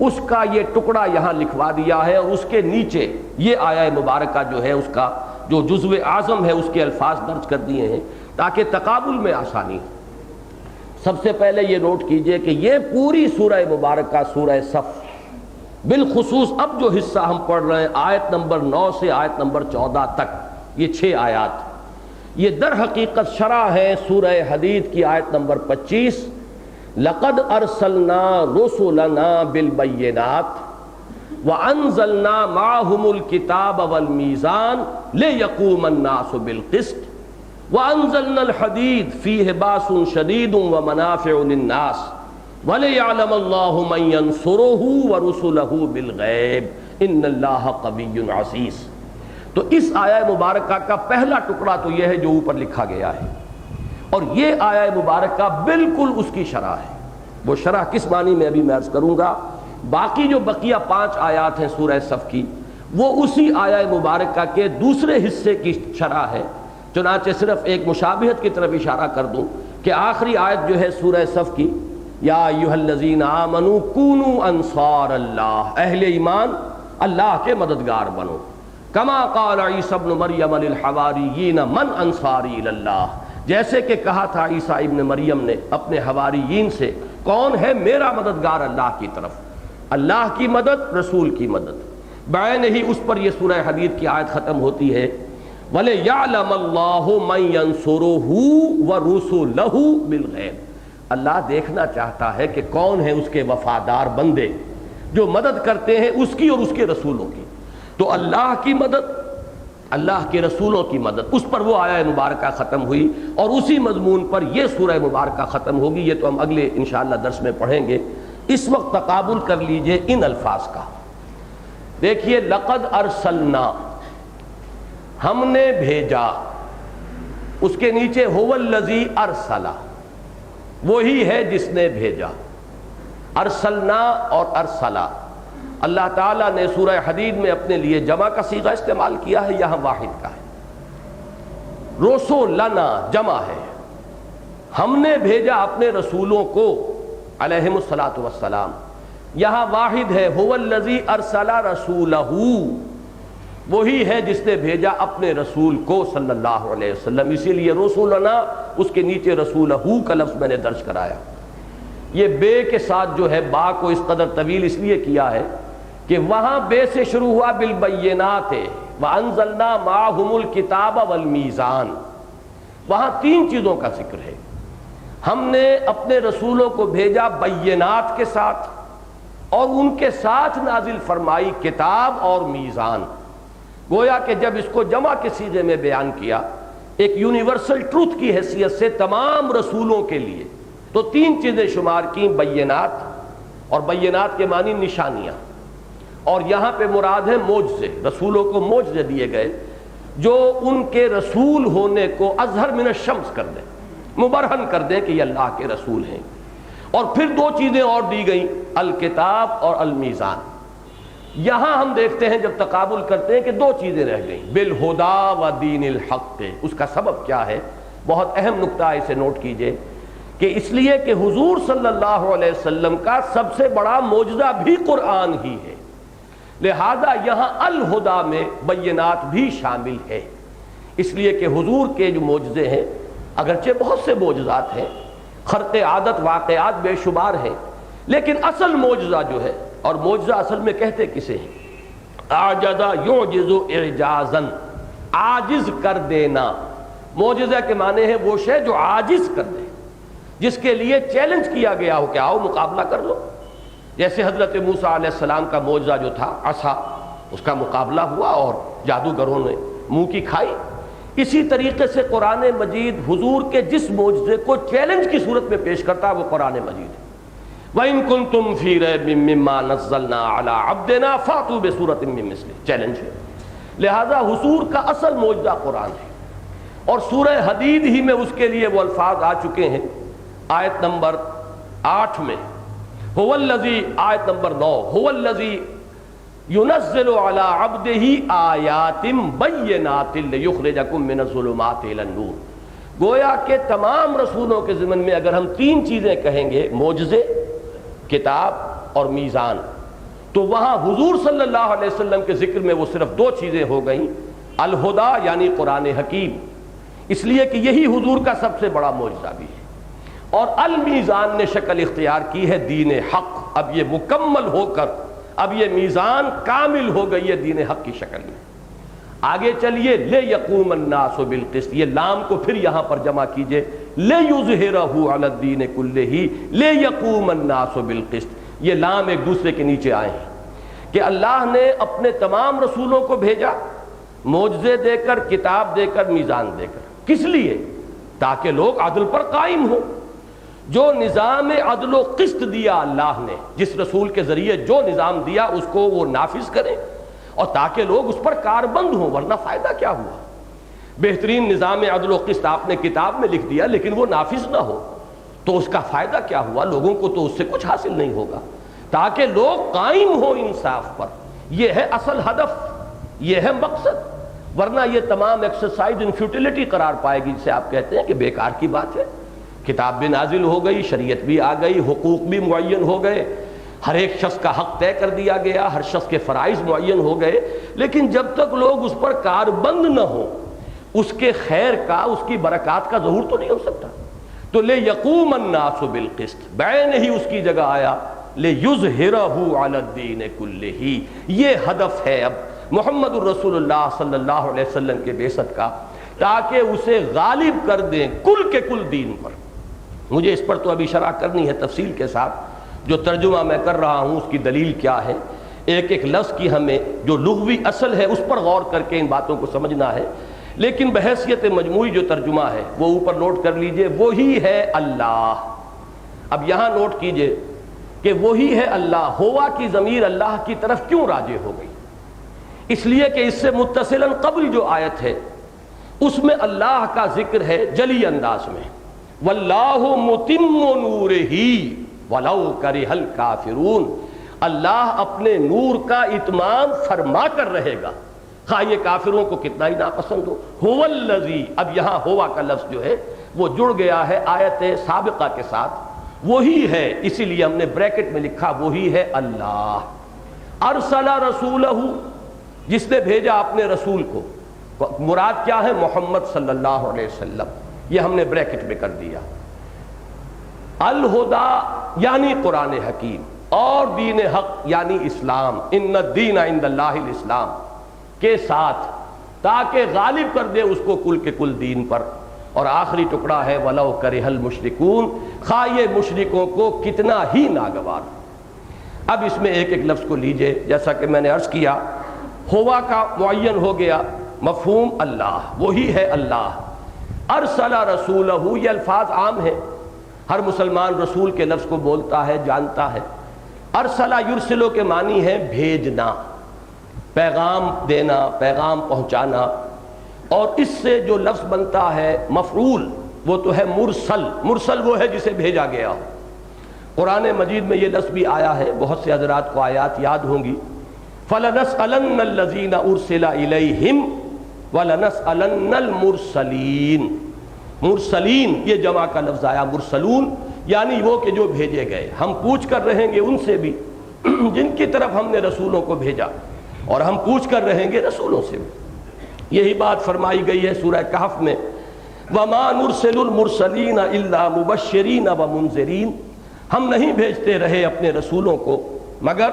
اس کا یہ ٹکڑا یہاں لکھوا دیا ہے، اور اس کے نیچے یہ آیہ مبارکہ جو ہے اس کا جو جزو اعظم ہے اس کے الفاظ درج کر دیے ہیں تاکہ تقابل میں آسانی ہو. سب سے پہلے یہ نوٹ کیجئے کہ یہ پوری سورہ مبارکہ سورہ صف، بالخصوص اب جو حصہ ہم پڑھ رہے ہیں آیت نمبر 9 سے آیت نمبر 14 تک، یہ 6 آیات، یہ در حقیقت شرح ہے سورہ حدید کی آیت نمبر 25 لَقَدْ أَرْسَلْنَا رُسُلَنَا بِالْبَيِّنَاتِ وَأَنزَلْنَا مَعَهُمُ الْكِتَابَ وَالْمِيزَانَ لِيَقُومَ النَّاسُ بِالْقِسْطِ وَأَنزَلْنَا الْحَدِيدَ فِيهِ بَأْسٌ شَدِيدٌ وَمَنَافِعُ لِلنَّاسِ وَلِيَعْلَمَ اللَّهُ مَن يَنصُرُهُ وَرُسُلَهُ بِالْغَيْبِ إِنَّ اللَّهَ قَوِيٌّ عَزِيزٌ. تو اس آیہ مبارکہ کا پہلا ٹکڑا تو یہ ہے جو اوپر لکھا گیا ہے، اور یہ آیہ مبارکہ بالکل اس کی شرح ہے. وہ شرح کس معنی میں ابھی میں عرض کروں گا. باقی جو بقیہ 5 آیات ہیں سورہ صف کی وہ اسی آیہ مبارکہ کے دوسرے حصے کی شرح ہے. چنانچہ صرف ایک مشابہت کی طرف اشارہ کر دوں کہ آخری آیت جو ہے سورہ صف کی یا ایھا الذین آمنوا کونوا انصار اللہ، اہل ایمان اللہ کے مددگار بنو. کما قال عیسی ابن مریم للحواریین من انصاری الی اللہ، جیسے کہ کہا تھا عیسیٰ ابن مریم نے اپنے حواریین سے کون ہے میرا مددگار اللہ کی طرف. اللہ کی مدد، رسول کی مدد، بعین ہی اس پر یہ سورہ حدید کی آیت ختم ہوتی ہے وَلِيَعْلَمَ اللَّهُ مَن يَنصُرُهُ وَرُسُلَهُ بِالْغَيْبِ. اللہ دیکھنا چاہتا ہے کہ کون ہے اس کے وفادار بندے جو مدد کرتے ہیں اس کی اور اس کے رسولوں کی. تو اللہ کی مدد، اللہ کے رسولوں کی مدد، اس پر وہ آیہ مبارکہ ختم ہوئی، اور اسی مضمون پر یہ سورہ مبارکہ ختم ہوگی. یہ تو ہم اگلے انشاءاللہ درس میں پڑھیں گے. اس وقت تقابل کر لیجئے ان الفاظ کا. دیکھیے لقد ارسلنا، ہم نے بھیجا، اس کے نیچے هو الذی ارسلا، وہی ہے جس نے بھیجا. ارسلنا اور ارسلا اللہ تعالیٰ نے سورہ حدید میں اپنے لیے جمع کا صیغہ استعمال کیا ہے، یہاں واحد کا ہے. رسولنا جمع ہے، ہم نے بھیجا اپنے رسولوں کو علیہم الصلاۃ والسلام. یہاں واحد ہے هو الذی ارسل رسولہ، وہی ہے جس نے بھیجا اپنے رسول کو صلی اللہ علیہ وسلم. اسی لیے رسولنا اس کے نیچے رسولہ کا لفظ میں نے درج کرایا. یہ بے کے ساتھ جو ہے با کو اس قدر طویل اس لیے کیا ہے کہ وہاں بے سے شروع ہوا بالبینات وانزلنا معہم الکتاب والمیزان. وہاں 3 چیزوں کا ذکر ہے. ہم نے اپنے رسولوں کو بھیجا بینات کے ساتھ، اور ان کے ساتھ نازل فرمائی کتاب اور میزان. گویا کہ جب اس کو جمع کے صیغے میں بیان کیا ایک یونیورسل ٹروتھ کی حیثیت سے تمام رسولوں کے لیے، تو 3 چیزیں شمار کی، بینات، اور بینات کے معنی نشانیاں، اور یہاں پہ مراد ہے معجزے. رسولوں کو معجزے دیے گئے جو ان کے رسول ہونے کو اظہر من الشمس کر دیں، مبرہن کر دیں کہ یہ اللہ کے رسول ہیں. اور پھر 2 چیزیں اور دی گئیں، الکتاب اور المیزان. یہاں ہم دیکھتے ہیں جب تقابل کرتے ہیں کہ 2 چیزیں رہ گئیں، بالہدا و دین الحق. اس کا سبب کیا ہے؟ بہت اہم نقطہ اسے نوٹ کیجئے کہ اس لیے کہ حضور صلی اللہ علیہ وسلم کا سب سے بڑا معجزہ بھی قرآن ہی ہے، لہذا یہاں الہدا میں بینات بھی شامل ہے۔ اس لیے کہ حضور کے جو معجزے ہیں، اگرچہ بہت سے معجزات ہیں، خرق عادت واقعات بے شمار ہیں، لیکن اصل معجزہ جو ہے، اور معجزہ اصل میں کہتے کسے ہیں؟ اعجزا یعجز اعجازا، عاجز کر دینا۔ معجزہ کے معنی ہے وہ شے جو عاجز کر دے، جس کے لیے چیلنج کیا گیا ہو کہ آؤ مقابلہ کر لو۔ جیسے حضرت موسیٰ علیہ السلام کا معجزہ جو تھا عصا، اس کا مقابلہ ہوا اور جادوگروں نے منہ کی کھائی۔ اسی طریقے سے قرآن مجید حضور کے جس معجزے کو چیلنج کی صورت میں پیش کرتا ہے وہ قرآن مجید ہے۔ وَإِن كُنتُمْ فِي رَيْبٍ مِّمَّا نَزَّلْنَا عَلَىٰ عَبْدِنَا فَأْتُوا بِسُورَةٍ مِّن مِّثْلِهِ، چیلنج ہے۔ لہذا حضور کا اصل معجزہ قرآن ہے، اور سورہ حدید ہی میں اس کے لیے وہ الفاظ آ چکے ہیں۔ آیت نمبر 8 میں هو الذی، آیت نمبر 9 هو الذی ينزل على عبده آیات بینات لیخرجکم من الظلمات الى النور۔ گویا کہ تمام رسولوں کے ضمن میں اگر ہم تین چیزیں کہیں گے، معجزے، کتاب اور میزان، تو وہاں حضور صلی اللہ علیہ وسلم کے ذکر میں وہ صرف دو چیزیں ہو گئیں، الہدا یعنی قرآن حکیم، اس لیے کہ یہی حضور کا سب سے بڑا معجزہ بھی ہے، اور المیزان نے شکل اختیار کی ہے دین حق۔ اب یہ مکمل ہو کر اب یہ میزان کامل ہو گئی ہے دین حق کی شکل میں۔ آگے چلیے، لے یقوم الناس بالقسط، یہ لام کو پھر یہاں پر جمع کیجئے، لے یظہرہ علی الدین کلہ، لے یقوم الناس بالقسط، یہ لام ایک دوسرے کے نیچے آئے ہیں کہ اللہ نے اپنے تمام رسولوں کو بھیجا معجزے دے کر، کتاب دے کر، میزان دے کر، کس لیے؟ تاکہ لوگ عدل پر قائم ہوں۔ جو نظام عدل و قسط دیا اللہ نے، جس رسول کے ذریعے جو نظام دیا اس کو وہ نافذ کریں، اور تاکہ لوگ اس پر کاربند ہوں، ورنہ فائدہ کیا ہوا؟ بہترین نظام عدل و قسط آپ نے کتاب میں لکھ دیا لیکن وہ نافذ نہ ہو تو اس کا فائدہ کیا ہوا؟ لوگوں کو تو اس سے کچھ حاصل نہیں ہوگا۔ تاکہ لوگ قائم ہوں انصاف پر، یہ ہے اصل ہدف، یہ ہے مقصد، ورنہ یہ تمام ایکسرسائز ان فیوٹیلٹی قرار پائے گی، جسے آپ کہتے ہیں کہ بیکار کی بات ہے۔ کتاب بھی نازل ہو گئی، شریعت بھی آ گئی، حقوق بھی معین ہو گئے، ہر ایک شخص کا حق طے کر دیا گیا، ہر شخص کے فرائض معین ہو گئے، لیکن جب تک لوگ اس پر کاربند نہ ہوں، اس کے خیر کا، اس کی برکات کا ظہور تو نہیں ہو سکتا۔ تو لے یقوم الناس بالقسط، بین ہی اس کی جگہ آیا لے یظہرہ علی الدین کلہ، یہ ہدف ہے اب محمد الرسول اللہ صلی اللہ علیہ وسلم کے بعثت کا، تاکہ اسے غالب کر دیں کل کے کل دین پر۔ مجھے اس پر تو ابھی شرح کرنی ہے تفصیل کے ساتھ، جو ترجمہ میں کر رہا ہوں اس کی دلیل کیا ہے، ایک ایک لفظ کی ہمیں جو لغوی اصل ہے اس پر غور کر کے ان باتوں کو سمجھنا ہے، لیکن بحیثیت مجموعی جو ترجمہ ہے وہ اوپر نوٹ کر لیجئے، وہی ہے اللہ۔ اب یہاں نوٹ کیجئے کہ وہی ہے اللہ، ہوا کی ضمیر اللہ کی طرف کیوں راجع ہو گئی؟ اس لیے کہ اس سے متصلاً قبل جو آیت ہے اس میں اللہ کا ذکر ہے جلی انداز میں، واللہ متم نورہ ولو کرہ الکافرون، اللہ اپنے نور کا اتمام فرما کر رہے گا، خواہ یہ کافروں کو کتنا ہی ناپسند ہو۔ هو الذی، اب یہاں ہوا کا لفظ جو ہے وہ جڑ گیا ہے آیت سابقہ کے ساتھ، وہی ہے، اسی لیے ہم نے بریکٹ میں لکھا وہی ہے اللہ۔ ارسل رسولہ، جس نے بھیجا اپنے رسول کو، مراد کیا ہے؟ محمد صلی اللہ علیہ وسلم، یہ ہم نے بریکٹ میں کر دیا۔ الہدا یعنی قرآن حکیم، اور دین حق یعنی اسلام، ان الدین عند اللہ الاسلام کے ساتھ، تاکہ غالب کر دے اس کو کل کے کل دین پر۔ اور آخری ٹکڑا ہے وَلَوْ كَرِهَ الْمُشْرِكُونَ، خواہ یہ مشرکوں کو کتنا ہی ناگوار۔ اب اس میں ایک ایک لفظ کو لیجئے، جیسا کہ میں نے عرض کیا، ہوا کا معین ہو گیا مفہوم اللہ، وہی ہے اللہ۔ ارسل رسولہ، یہ الفاظ عام ہیں، ہر مسلمان رسول کے لفظ کو بولتا ہے، جانتا ہے۔ ارسلہ یرسلو کے معنی ہے بھیجنا، پیغام دینا، پیغام پہنچانا، اور اس سے جو لفظ بنتا ہے مفعول وہ تو ہے مرسل۔ مرسل وہ ہے جسے بھیجا گیا ہو۔ قرآن مجید میں یہ لفظ بھی آیا ہے، بہت سے حضرات کو آیات یاد ہوں گی، فَلَنَسْأَلَنَّ الَّذِينَ أُرْسِلَ إِلَيْهِمْ وَلَنَسْأَلَنَّ الْمُرْسَلِينَ، مرسلین یہ جمع کا لفظ آیا، مرسلون یعنی وہ کہ جو بھیجے گئے، ہم پوچھ کر رہیں گے ان سے بھی جن کی طرف ہم نے رسولوں کو بھیجا، اور ہم پوچھ کر رہیں گے رسولوں سے بھی۔ یہی بات فرمائی گئی ہے سورہ کہف میں، وَمَا نُرْسِلُ الْمُرْسَلِينَ إِلَّا مُبَشِّرِينَ وَمُنذِرِينَ، ہم نہیں بھیجتے رہے اپنے رسولوں کو مگر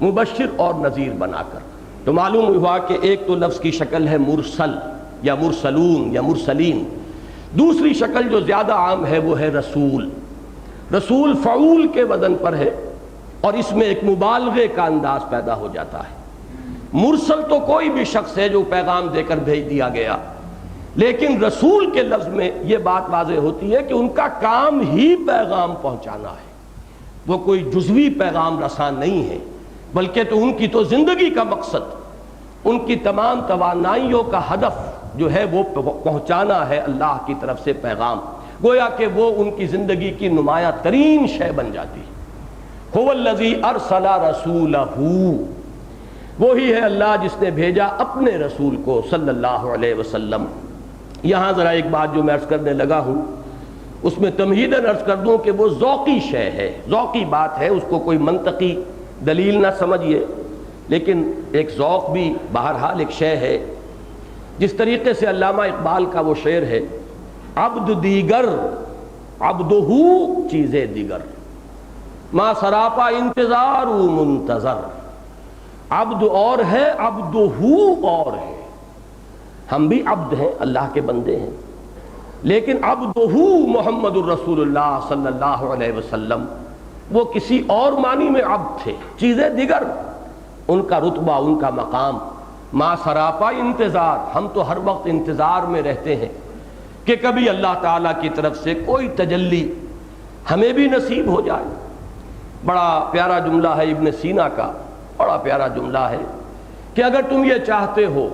مبشر اور نذیر بنا کر۔ تو معلوم ہوا کہ ایک تو لفظ کی شکل ہے مرسل یا مرسلون یا مرسلین، دوسری شکل جو زیادہ عام ہے وہ ہے رسول۔ رسول فعول کے وزن پر ہے اور اس میں ایک مبالغے کا انداز پیدا ہو جاتا ہے۔ مرسل تو کوئی بھی شخص ہے جو پیغام دے کر بھیج دیا گیا، لیکن رسول کے لفظ میں یہ بات واضح ہوتی ہے کہ ان کا کام ہی پیغام پہنچانا ہے، وہ کوئی جزوی پیغام رساں نہیں ہے، بلکہ تو ان کی تو زندگی کا مقصد، ان کی تمام توانائیوں کا ہدف جو ہے وہ پہنچانا ہے اللہ کی طرف سے پیغام، گویا کہ وہ ان کی زندگی کی نمایاں ترین شے بن جاتی ہے۔ هو الذی ارسل رسولہ، وہی ہے اللہ جس نے بھیجا اپنے رسول کو صلی اللہ علیہ وسلم۔ یہاں ذرا ایک بات جو میں عرض کرنے لگا ہوں اس میں تمہیداً عرض کر دوں کہ وہ ذوقی شے ہے، ذوقی بات ہے، اس کو کوئی منطقی دلیل نہ سمجھیے، لیکن ایک ذوق بھی بہرحال ایک شے ہے۔ جس طریقے سے علامہ اقبال کا وہ شعر ہے، عبد دیگر عبدہو چیزیں دیگر، ما سراپا انتظار و منتظر، عبد اور ہے عبدہو اور ہے، ہم بھی عبد ہیں، اللہ کے بندے ہیں، لیکن عبدہو محمد الرسول اللہ صلی اللہ علیہ وسلم وہ کسی اور معنی میں عبد تھے، چیزیں دیگر، ان کا رتبہ، ان کا مقام، ما سراپا انتظار، ہم تو ہر وقت انتظار میں رہتے ہیں کہ کبھی اللہ تعالیٰ کی طرف سے کوئی تجلی ہمیں بھی نصیب ہو جائے۔ بڑا پیارا جملہ ہے ابن سینا کا، بڑا پیارا جملہ ہے کہ اگر تم یہ چاہتے ہو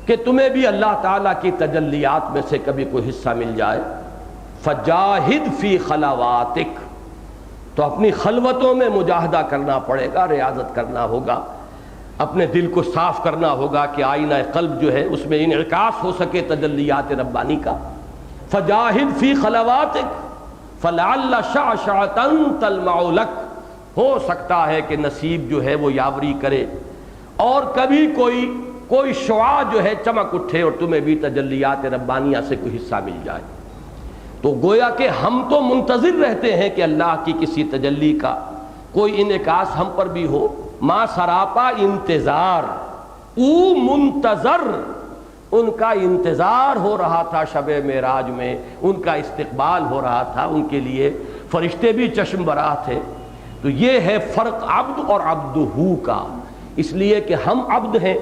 کہ تمہیں بھی اللہ تعالیٰ کی تجلیات میں سے کبھی کوئی حصہ مل جائے، فجاہد فی خلواتک، تو اپنی خلوتوں میں مجاہدہ کرنا پڑے گا، ریاضت کرنا ہوگا، اپنے دل کو صاف کرنا ہوگا کہ آئینہ قلب جو ہے اس میں انعکاس ہو سکے تجلیات ربانی کا۔ فجاہد فی خلواتک فلعل شعشعۃ تلمع لک، ہو سکتا ہے کہ نصیب جو ہے وہ یاوری کرے اور کبھی کوئی شعاع جو ہے چمک اٹھے اور تمہیں بھی تجلیات ربانیہ سے کوئی حصہ مل جائے۔ تو گویا کہ ہم تو منتظر رہتے ہیں کہ اللہ کی کسی تجلی کا کوئی انعکاس ہم پر بھی ہو، ما سراپا انتظار، او منتظر، ان کا انتظار ہو رہا تھا شب معراج میں، ان کا استقبال ہو رہا تھا، ان کے لیے فرشتے بھی چشم براہ تھے۔ تو یہ ہے فرق عبد اور عبدہو کا، اس لیے کہ ہم عبد ہیں،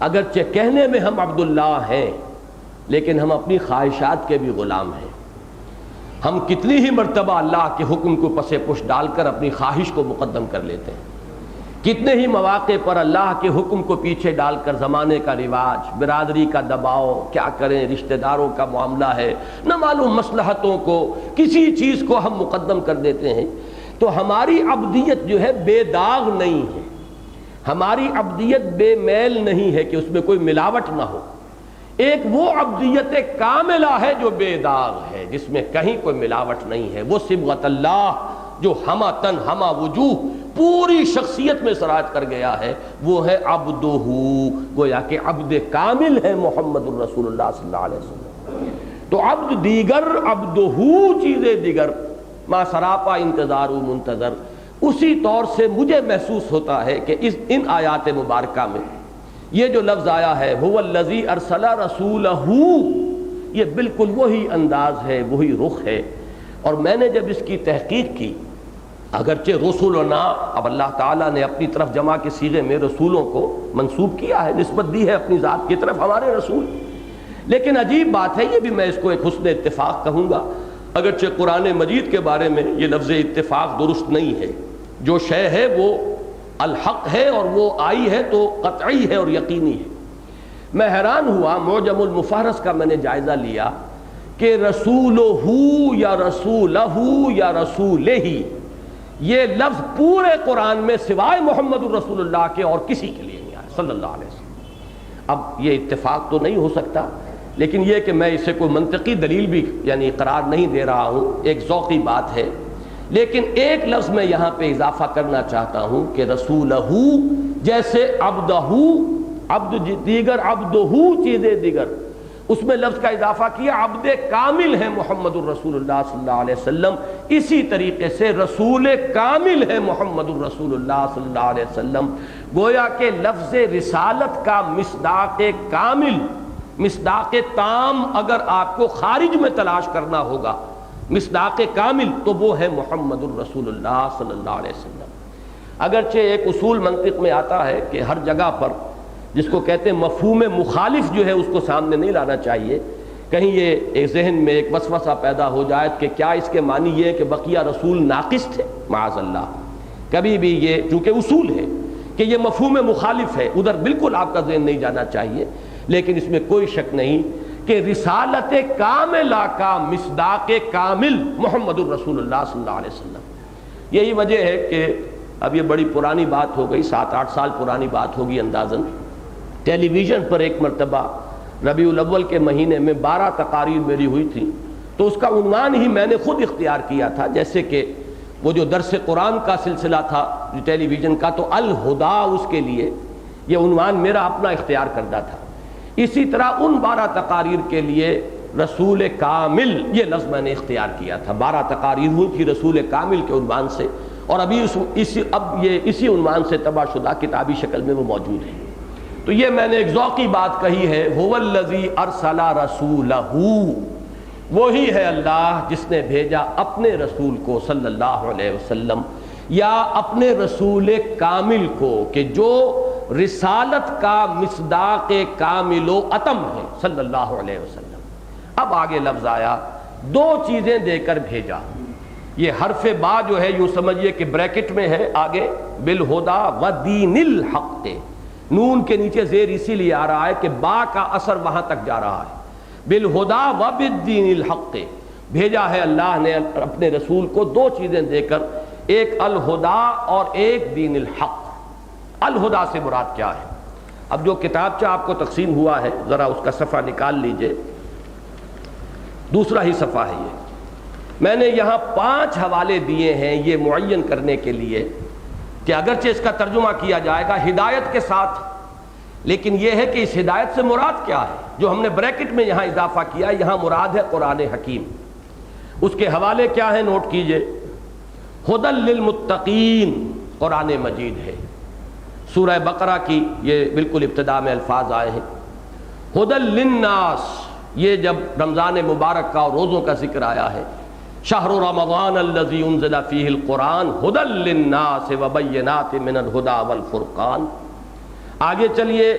اگرچہ کہنے میں ہم عبداللہ ہیں لیکن ہم اپنی خواہشات کے بھی غلام ہیں۔ ہم کتنی ہی مرتبہ اللہ کے حکم کو پس پش ڈال کر اپنی خواہش کو مقدم کر لیتے ہیں، کتنے ہی مواقع پر اللہ کے حکم کو پیچھے ڈال کر زمانے کا رواج، برادری کا دباؤ، کیا کریں، رشتہ داروں کا معاملہ ہے، نہ معلوم مصلحتوں کو، کسی چیز کو ہم مقدم کر دیتے ہیں۔ تو ہماری عبدیت جو ہے بے داغ نہیں ہے، ہماری عبدیت بے میل نہیں ہے کہ اس میں کوئی ملاوٹ نہ ہو۔ ایک وہ عبدیت کاملہ ہے جو بے داغ ہے، جس میں کہیں کوئی ملاوٹ نہیں ہے، وہ صبغت اللہ جو ہمہ تن ہمہ وجوہ پوری شخصیت میں سراج کر گیا ہے، وہ ہے عبدہو، گویا کہ عبد کامل ہے محمد الرسول اللہ صلی اللہ علیہ وسلم۔ تو عبد دیگر عبدہو چیزیں دیگر، ما سراپا انتظار و منتظر۔ اسی طور سے مجھے محسوس ہوتا ہے کہ ان آیات مبارکہ میں یہ جو لفظ آیا ہے هو الذی ارسل رسولہ، یہ بالکل وہی انداز ہے، وہی رخ ہے۔ اور میں نے جب اس کی تحقیق کی، اگرچہ رسولنا، اب اللہ تعالیٰ نے اپنی طرف جمع کے صیغے میں رسولوں کو منسوب کیا ہے، نسبت دی ہے اپنی ذات کی طرف، ہمارے رسول، لیکن عجیب بات ہے، یہ بھی میں اس کو ایک حسن اتفاق کہوں گا، اگرچہ قرآن مجید کے بارے میں یہ لفظ اتفاق درست نہیں ہے، جو شے ہے وہ الحق ہے اور وہ آئی ہے تو قطعی ہے اور یقینی ہے۔ میں حیران ہوا، معجم المفہرس کا میں نے جائزہ لیا کہ رسولہ یا رسولہ یا رسولہ، یہ لفظ پورے قرآن میں سوائے محمد الرسول اللہ کے اور کسی کے لیے نہیں آیا صلی اللہ علیہ وسلم۔ اب یہ اتفاق تو نہیں ہو سکتا لیکن یہ کہ میں اسے کوئی منطقی دلیل بھی یعنی قرار نہیں دے رہا ہوں، ایک ذوقی بات ہے۔ لیکن ایک لفظ میں یہاں پہ اضافہ کرنا چاہتا ہوں کہ رسولہ، جیسے عبدہ، عبد دیگر، عبدہ چیزیں دیگر، اس میں لفظ کا اضافہ کیا، عبد کامل ہے محمد الرسول اللہ صلی اللہ علیہ وسلم، اسی طریقے سے رسول کامل ہے محمد الرسول اللہ صلی اللہ علیہ وسلم۔ گویا کہ لفظ رسالت کا مصداق کامل، مصداق تام اگر آپ کو خارج میں تلاش کرنا ہوگا، مصداق کامل، تو وہ ہے محمد الرسول اللہ صلی اللہ علیہ وسلم۔ اگرچہ ایک اصول منطق میں آتا ہے کہ ہر جگہ پر جس کو کہتے ہیں مفہوم مخالف جو ہے اس کو سامنے نہیں لانا چاہیے، کہیں یہ ایک ذہن میں ایک وسوسہ پیدا ہو جائے کہ کیا اس کے معنی یہ ہے کہ بقیہ رسول ناقص تھے؟ معاذ اللہ، کبھی بھی یہ چونکہ اصول ہے کہ یہ مفہوم مخالف ہے، ادھر بالکل آپ کا ذہن نہیں جانا چاہیے۔ لیکن اس میں کوئی شک نہیں کہ رسالت کاملہ کا مصداق کامل محمد الرسول اللہ صلی اللہ علیہ وسلم۔ یہی وجہ ہے کہ اب یہ بڑی پرانی بات ہو گئی، 7-8 سال پرانی بات ہوگی اندازاً، ٹیلی ویژن پر ایک مرتبہ ربیع الاول کے مہینے میں 12 تقاریر میری ہوئی تھی، تو اس کا عنوان ہی میں نے خود اختیار کیا تھا، جیسے کہ وہ جو درس قرآن کا سلسلہ تھا جو ٹیلی ویژن کا، تو الہدا اس کے لیے یہ عنوان میرا اپنا اختیار کردہ تھا۔ اسی طرح ان 12 تقاریر کے لیے رسول کامل یہ لفظ میں نے اختیار کیا تھا۔ 12 تقاریر ہوئی تھی رسول کامل کے عنوان سے، اور ابھی اسی عنوان سے طبع شدہ کتابی شکل میں وہ موجود ہے۔ تو یہ میں نے ایک ذوقی بات کہی ہے، هو الذی ارسل رسولہ، وہی ہے اللہ جس نے بھیجا اپنے رسول کو صلی اللہ علیہ وسلم، یا اپنے رسول کامل کو کہ جو رسالت کا مصداق کامل و اتم ہے صلی اللہ علیہ وسلم۔ اب آگے لفظ آیا، 2 چیزیں دے کر بھیجا۔ یہ حرف با جو ہے یوں سمجھیے کہ بریکٹ میں ہے آگے، بالہدا و دین الحق، نون کے نیچے زیر اسی لیے آ رہا ہے کہ با کا اثر وہاں تک جا رہا ہے۔ بالہدا و بالدین الحق، بھیجا ہے اللہ نے اپنے رسول کو 2 چیزیں دے کر، ایک الہدا اور ایک دین الحق۔ الہدا سے مراد کیا ہے؟ اب جو کتابچہ آپ کو تقسیم ہوا ہے ذرا اس کا صفحہ نکال لیجئے، دوسرا ہی صفحہ ہے یہ۔ میں نے یہاں 5 حوالے دیے ہیں یہ معین کرنے کے لیے کہ اگرچہ اس کا ترجمہ کیا جائے گا ہدایت کے ساتھ، لیکن یہ ہے کہ اس ہدایت سے مراد کیا ہے۔ جو ہم نے بریکٹ میں یہاں اضافہ کیا، یہاں مراد ہے قرآن حکیم۔ اس کے حوالے کیا ہیں نوٹ کیجئے، ہدی للمتقین قرآن مجید ہے، سورہ بقرہ کی یہ بالکل ابتدا میں الفاظ آئے ہیں۔ ہدی للناس، یہ جب رمضان مبارک کا اور روزوں کا ذکر آیا ہے، شہر رمضان الذی انزل فیہ القرآن ہدی للناس وبینات من الہدی والفرقان۔ آگے چلیے،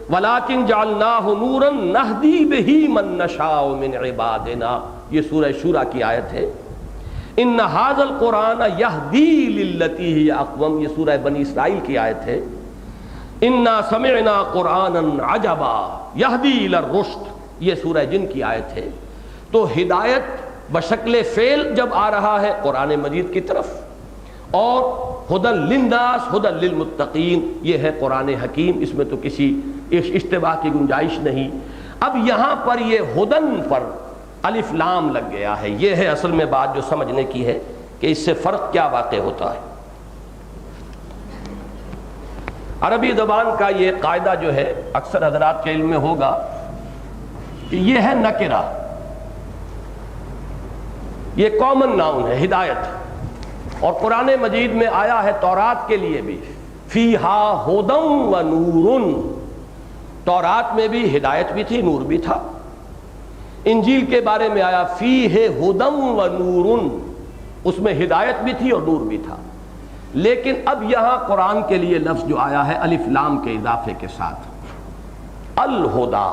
وَلَٰكِن جَعَلْنَاهُ نُورًا نَهْدِي بِهِ مَن نَّشَاءُ مِنْ عِبَادِنَا، یہ سورہ شورى کی آیت ہے۔ إِنَّ هَٰذَا الْقُرْآنَ يَهْدِي لِلَّتِي هِيَ أَقْوَمُ، یہ سورہ بنی اسرائیل کی آیت ہے۔ إِنَّا سَمِعْنَا قُرْآنًا عَجَبًا يَهْدِي إِلَى الرُّشْدِ، یہ سورہ جن کی آیت ہے۔ تو ہدایت بشکل فعل جب آ رہا ہے قرآن مجید کی طرف، اور ہدی للناس ہدی للمتقین یہ ہے قرآن حکیم، اس میں تو کسی اشتباہ کی گنجائش نہیں۔ اب یہاں پر یہ ہدن پر الف لام لگ گیا ہے، یہ ہے اصل میں بات جو سمجھنے کی ہے کہ اس سے فرق کیا واقع ہوتا ہے۔ عربی زبان کا یہ قاعدہ جو ہے اکثر حضرات کے علم میں ہوگا کہ یہ ہے نکرہ، یہ کامن ناؤن ہے ہدایت، اور قرآن مجید میں آیا ہے تورات کے لیے بھی، فیہا ہدی و نور، تورات میں بھی ہدایت بھی تھی، نور بھی تھا۔ انجیل کے بارے میں آیا فیہ ہدی و نور، اس میں ہدایت بھی تھی اور نور بھی تھا۔ لیکن اب یہاں قرآن کے لیے لفظ جو آیا ہے الف لام کے اضافے کے ساتھ، الہدا،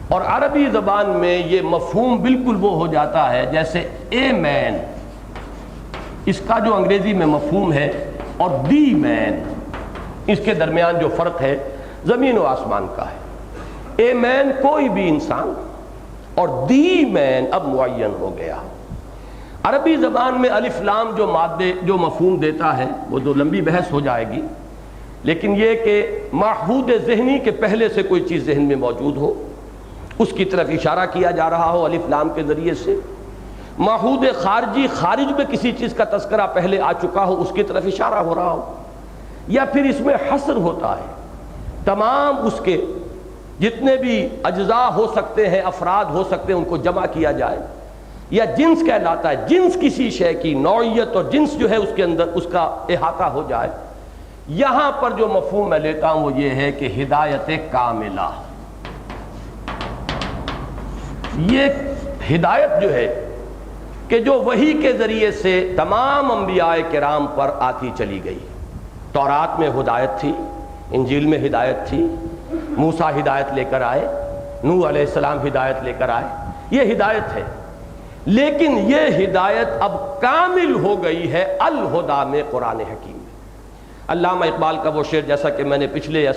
اور عربی زبان میں یہ مفہوم بالکل وہ ہو جاتا ہے جیسے اے مین، اس کا جو انگریزی میں مفہوم ہے، اور دی مین، اس کے درمیان جو فرق ہے زمین و آسمان کا ہے۔ اے مین کوئی بھی انسان، اور دی مین اب معین ہو گیا۔ عربی زبان میں الف لام جو مادے جو مفہوم دیتا ہے وہ تو لمبی بحث ہو جائے گی، لیکن یہ کہ معہود ذہنی کے پہلے سے کوئی چیز ذہن میں موجود ہو، اس کی طرف اشارہ کیا جا رہا ہو الف لام کے ذریعے سے، معہود خارجی خارج میں کسی چیز کا تذکرہ پہلے آ چکا ہو اس کی طرف اشارہ ہو رہا ہو، یا پھر اس میں حصر ہوتا ہے، تمام اس کے جتنے بھی اجزاء ہو سکتے ہیں، افراد ہو سکتے ہیں، ان کو جمع کیا جائے، یا جنس کہلاتا ہے، جنس کسی شے کی نوعیت اور جنس جو ہے اس کے اندر اس کا احاطہ ہو جائے۔ یہاں پر جو مفہوم میں لیتا ہوں وہ یہ ہے کہ ہدایت کاملہ، یہ ہدایت جو ہے کہ جو وحی کے ذریعے سے تمام انبیاء کرام پر آتی چلی گئی۔ تورات میں ہدایت تھی، انجیل میں ہدایت تھی، موسیٰ ہدایت لے کر آئے، نوح علیہ السلام ہدایت لے کر آئے، یہ ہدایت ہے، لیکن یہ ہدایت اب کامل ہو گئی ہے الہدیٰ میں، قرآن حکیم میں۔ علامہ اقبال کا وہ شعر، جیسا کہ میں نے پچھلے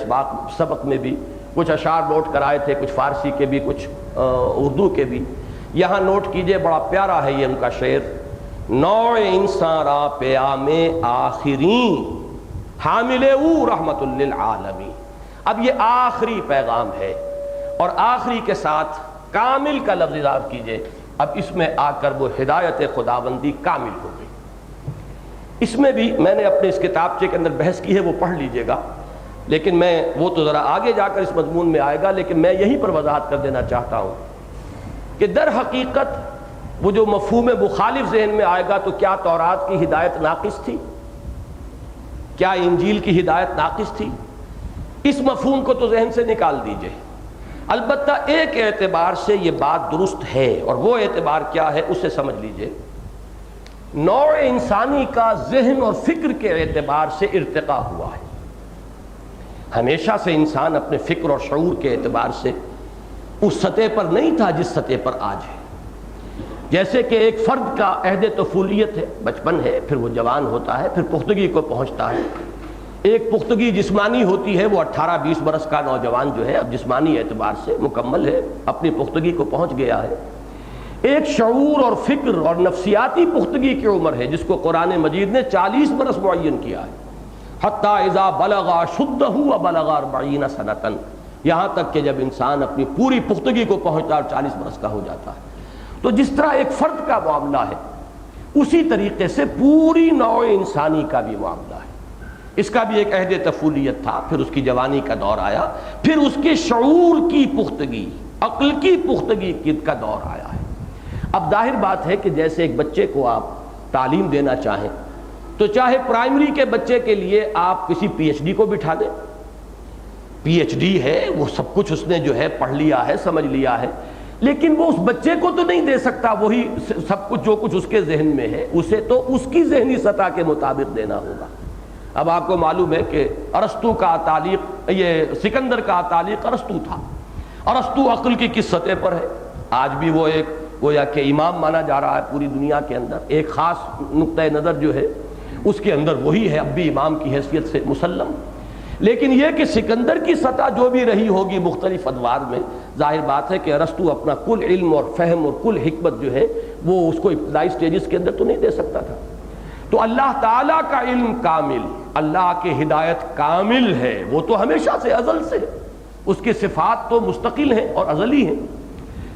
سبق میں بھی کچھ اشعار نوٹ کرائے تھے، کچھ فارسی کے بھی کچھ اردو کے بھی، یہاں نوٹ کیجئے، بڑا پیارا ہے یہ ان کا شعر۔ نوع انسان را پیام آخرین حامل او رحمت للعالمین۔ اب یہ آخری پیغام ہے، اور آخری کے ساتھ کامل کا لفظ اضافہ کیجئے، اب اس میں آ کر وہ ہدایت خداوندی کامل ہو گئی۔ اس میں بھی میں نے اپنے اس کتابچے کے اندر بحث کی ہے، وہ پڑھ لیجئے گا، لیکن میں وہ تو ذرا آگے جا کر اس مضمون میں آئے گا، لیکن میں یہیں پر وضاحت کر دینا چاہتا ہوں کہ در حقیقت وہ جو مفہوم مخالف ذہن میں آئے گا تو کیا تورات کی ہدایت ناقص تھی؟ کیا انجیل کی ہدایت ناقص تھی؟ اس مفہوم کو تو ذہن سے نکال دیجئے۔ البتہ ایک اعتبار سے یہ بات درست ہے، اور وہ اعتبار کیا ہے اسے سمجھ لیجئے۔ نوع انسانی کا ذہن اور فکر کے اعتبار سے ارتقاء ہوا ہے۔ ہمیشہ سے انسان اپنے فکر اور شعور کے اعتبار سے اس سطح پر نہیں تھا جس سطح پر آج ہے۔ جیسے کہ ایک فرد کا عہد طفولیت ہے، بچپن ہے، پھر وہ جوان ہوتا ہے، پھر پختگی کو پہنچتا ہے۔ ایک پختگی جسمانی ہوتی ہے، وہ 18-20 برس کا نوجوان جو ہے اب جسمانی اعتبار سے مکمل ہے، اپنی پختگی کو پہنچ گیا ہے۔ ایک شعور اور فکر اور نفسیاتی پختگی کی عمر ہے جس کو قرآن مجید نے 40 برس معین کیا ہے، حتی اذا بلغ اشدہ وبلغ 40 سنۃ، یہاں تک کہ جب انسان اپنی پوری پختگی کو پہنچتا ہے اور 40 برس کا ہو جاتا ہے۔ تو جس طرح ایک فرد کا معاملہ ہے، اسی طریقے سے پوری نوع انسانی کا بھی معاملہ ہے۔ اس کا بھی ایک عہد طفولیت تھا، پھر اس کی جوانی کا دور آیا، پھر اس کے شعور کی پختگی، عقل کی پختگی کا دور آیا ہے۔ اب ظاہر بات ہے کہ جیسے ایک بچے کو آپ تعلیم دینا چاہیں تو چاہے پرائمری کے بچے کے لیے آپ کسی پی ایچ ڈی کو بٹھا دیں، پی ایچ ڈی ہے، وہ سب کچھ اس نے جو ہے پڑھ لیا ہے، سمجھ لیا ہے، لیکن وہ اس بچے کو تو نہیں دے سکتا وہی سب کچھ جو کچھ اس کے ذہن میں ہے، اسے تو اس کی ذہنی سطح کے مطابق دینا ہوگا۔ اب آپ کو معلوم ہے کہ ارسطو کا تعلیق، یہ سکندر کا تعلیق ارسطو تھا۔ ارسطو عقل کی کس سطح پر ہے؟ آج بھی وہ ایک گویا کہ امام مانا جا رہا ہے پوری دنیا کے اندر، ایک خاص نقطہ نظر جو ہے اس کے اندر وہی ہے، اب بھی امام کی حیثیت سے مسلم۔ لیکن یہ کہ سکندر کی سطح جو بھی رہی ہوگی مختلف ادوار میں، ظاہر بات ہے کہ ارسطو اپنا کل علم اور فہم اور کل حکمت جو ہے وہ اس کو ابتدائی سٹیجز کے اندر تو نہیں دے سکتا تھا۔ تو اللہ تعالیٰ کا علم کامل، اللہ کی ہدایت کامل ہے، وہ تو ہمیشہ سے ازل سے، اس کی صفات تو مستقل ہیں اور ازلی ہیں،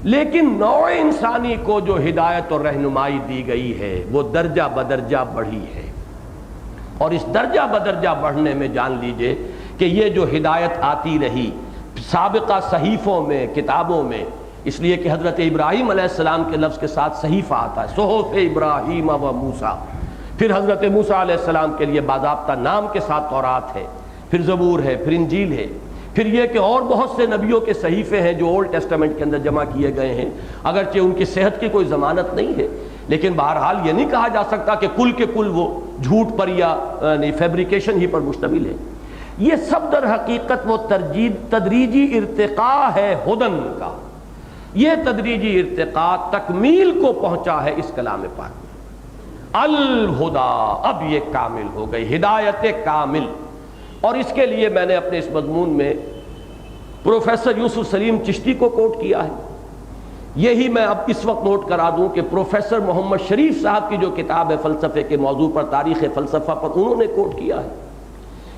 لیکن نوع انسانی کو جو ہدایت اور رہنمائی دی گئی ہے وہ درجہ بدرجہ بڑھی ہے، اور اس درجہ بدرجہ بڑھنے میں جان لیجئے کہ یہ جو ہدایت آتی رہی سابقہ صحیفوں میں، کتابوں میں، اس لیے کہ حضرت ابراہیم علیہ السلام کے لفظ کے ساتھ صحیفہ آتا ہے، صحف ابراہیم و موسیٰ، پھر حضرت موسیٰ علیہ السلام کے لیے باضابطہ نام کے ساتھ تورات ہے، پھر زبور ہے، پھر انجیل ہے، پھر یہ کہ اور بہت سے نبیوں کے صحیفے ہیں جو اولڈ ٹیسٹامنٹ کے اندر جمع کیے گئے ہیں، اگرچہ ان کی صحت کی کوئی ضمانت نہیں ہے، لیکن بہرحال یہ نہیں کہا جا سکتا کہ کل کے کل وہ جھوٹ پر یا فیبریکیشن ہی پر مشتمل ہے۔ یہ سب در حقیقت وہ تدریجی ارتقاء ہے ہدن کا، یہ تدریجی ارتقاء تکمیل کو پہنچا ہے اس کلام پاک میں۔ الہدا، اب یہ کامل ہو گئی، ہدایت کامل۔ اور اس کے لیے میں نے اپنے اس مضمون میں پروفیسر یوسف سلیم چشتی کو کوٹ کیا ہے۔ یہی میں اب اس وقت نوٹ کرا دوں کہ پروفیسر محمد شریف صاحب کی جو کتاب ہے فلسفے کے موضوع پر، تاریخ فلسفہ پر، انہوں نے کوٹ کیا ہے۔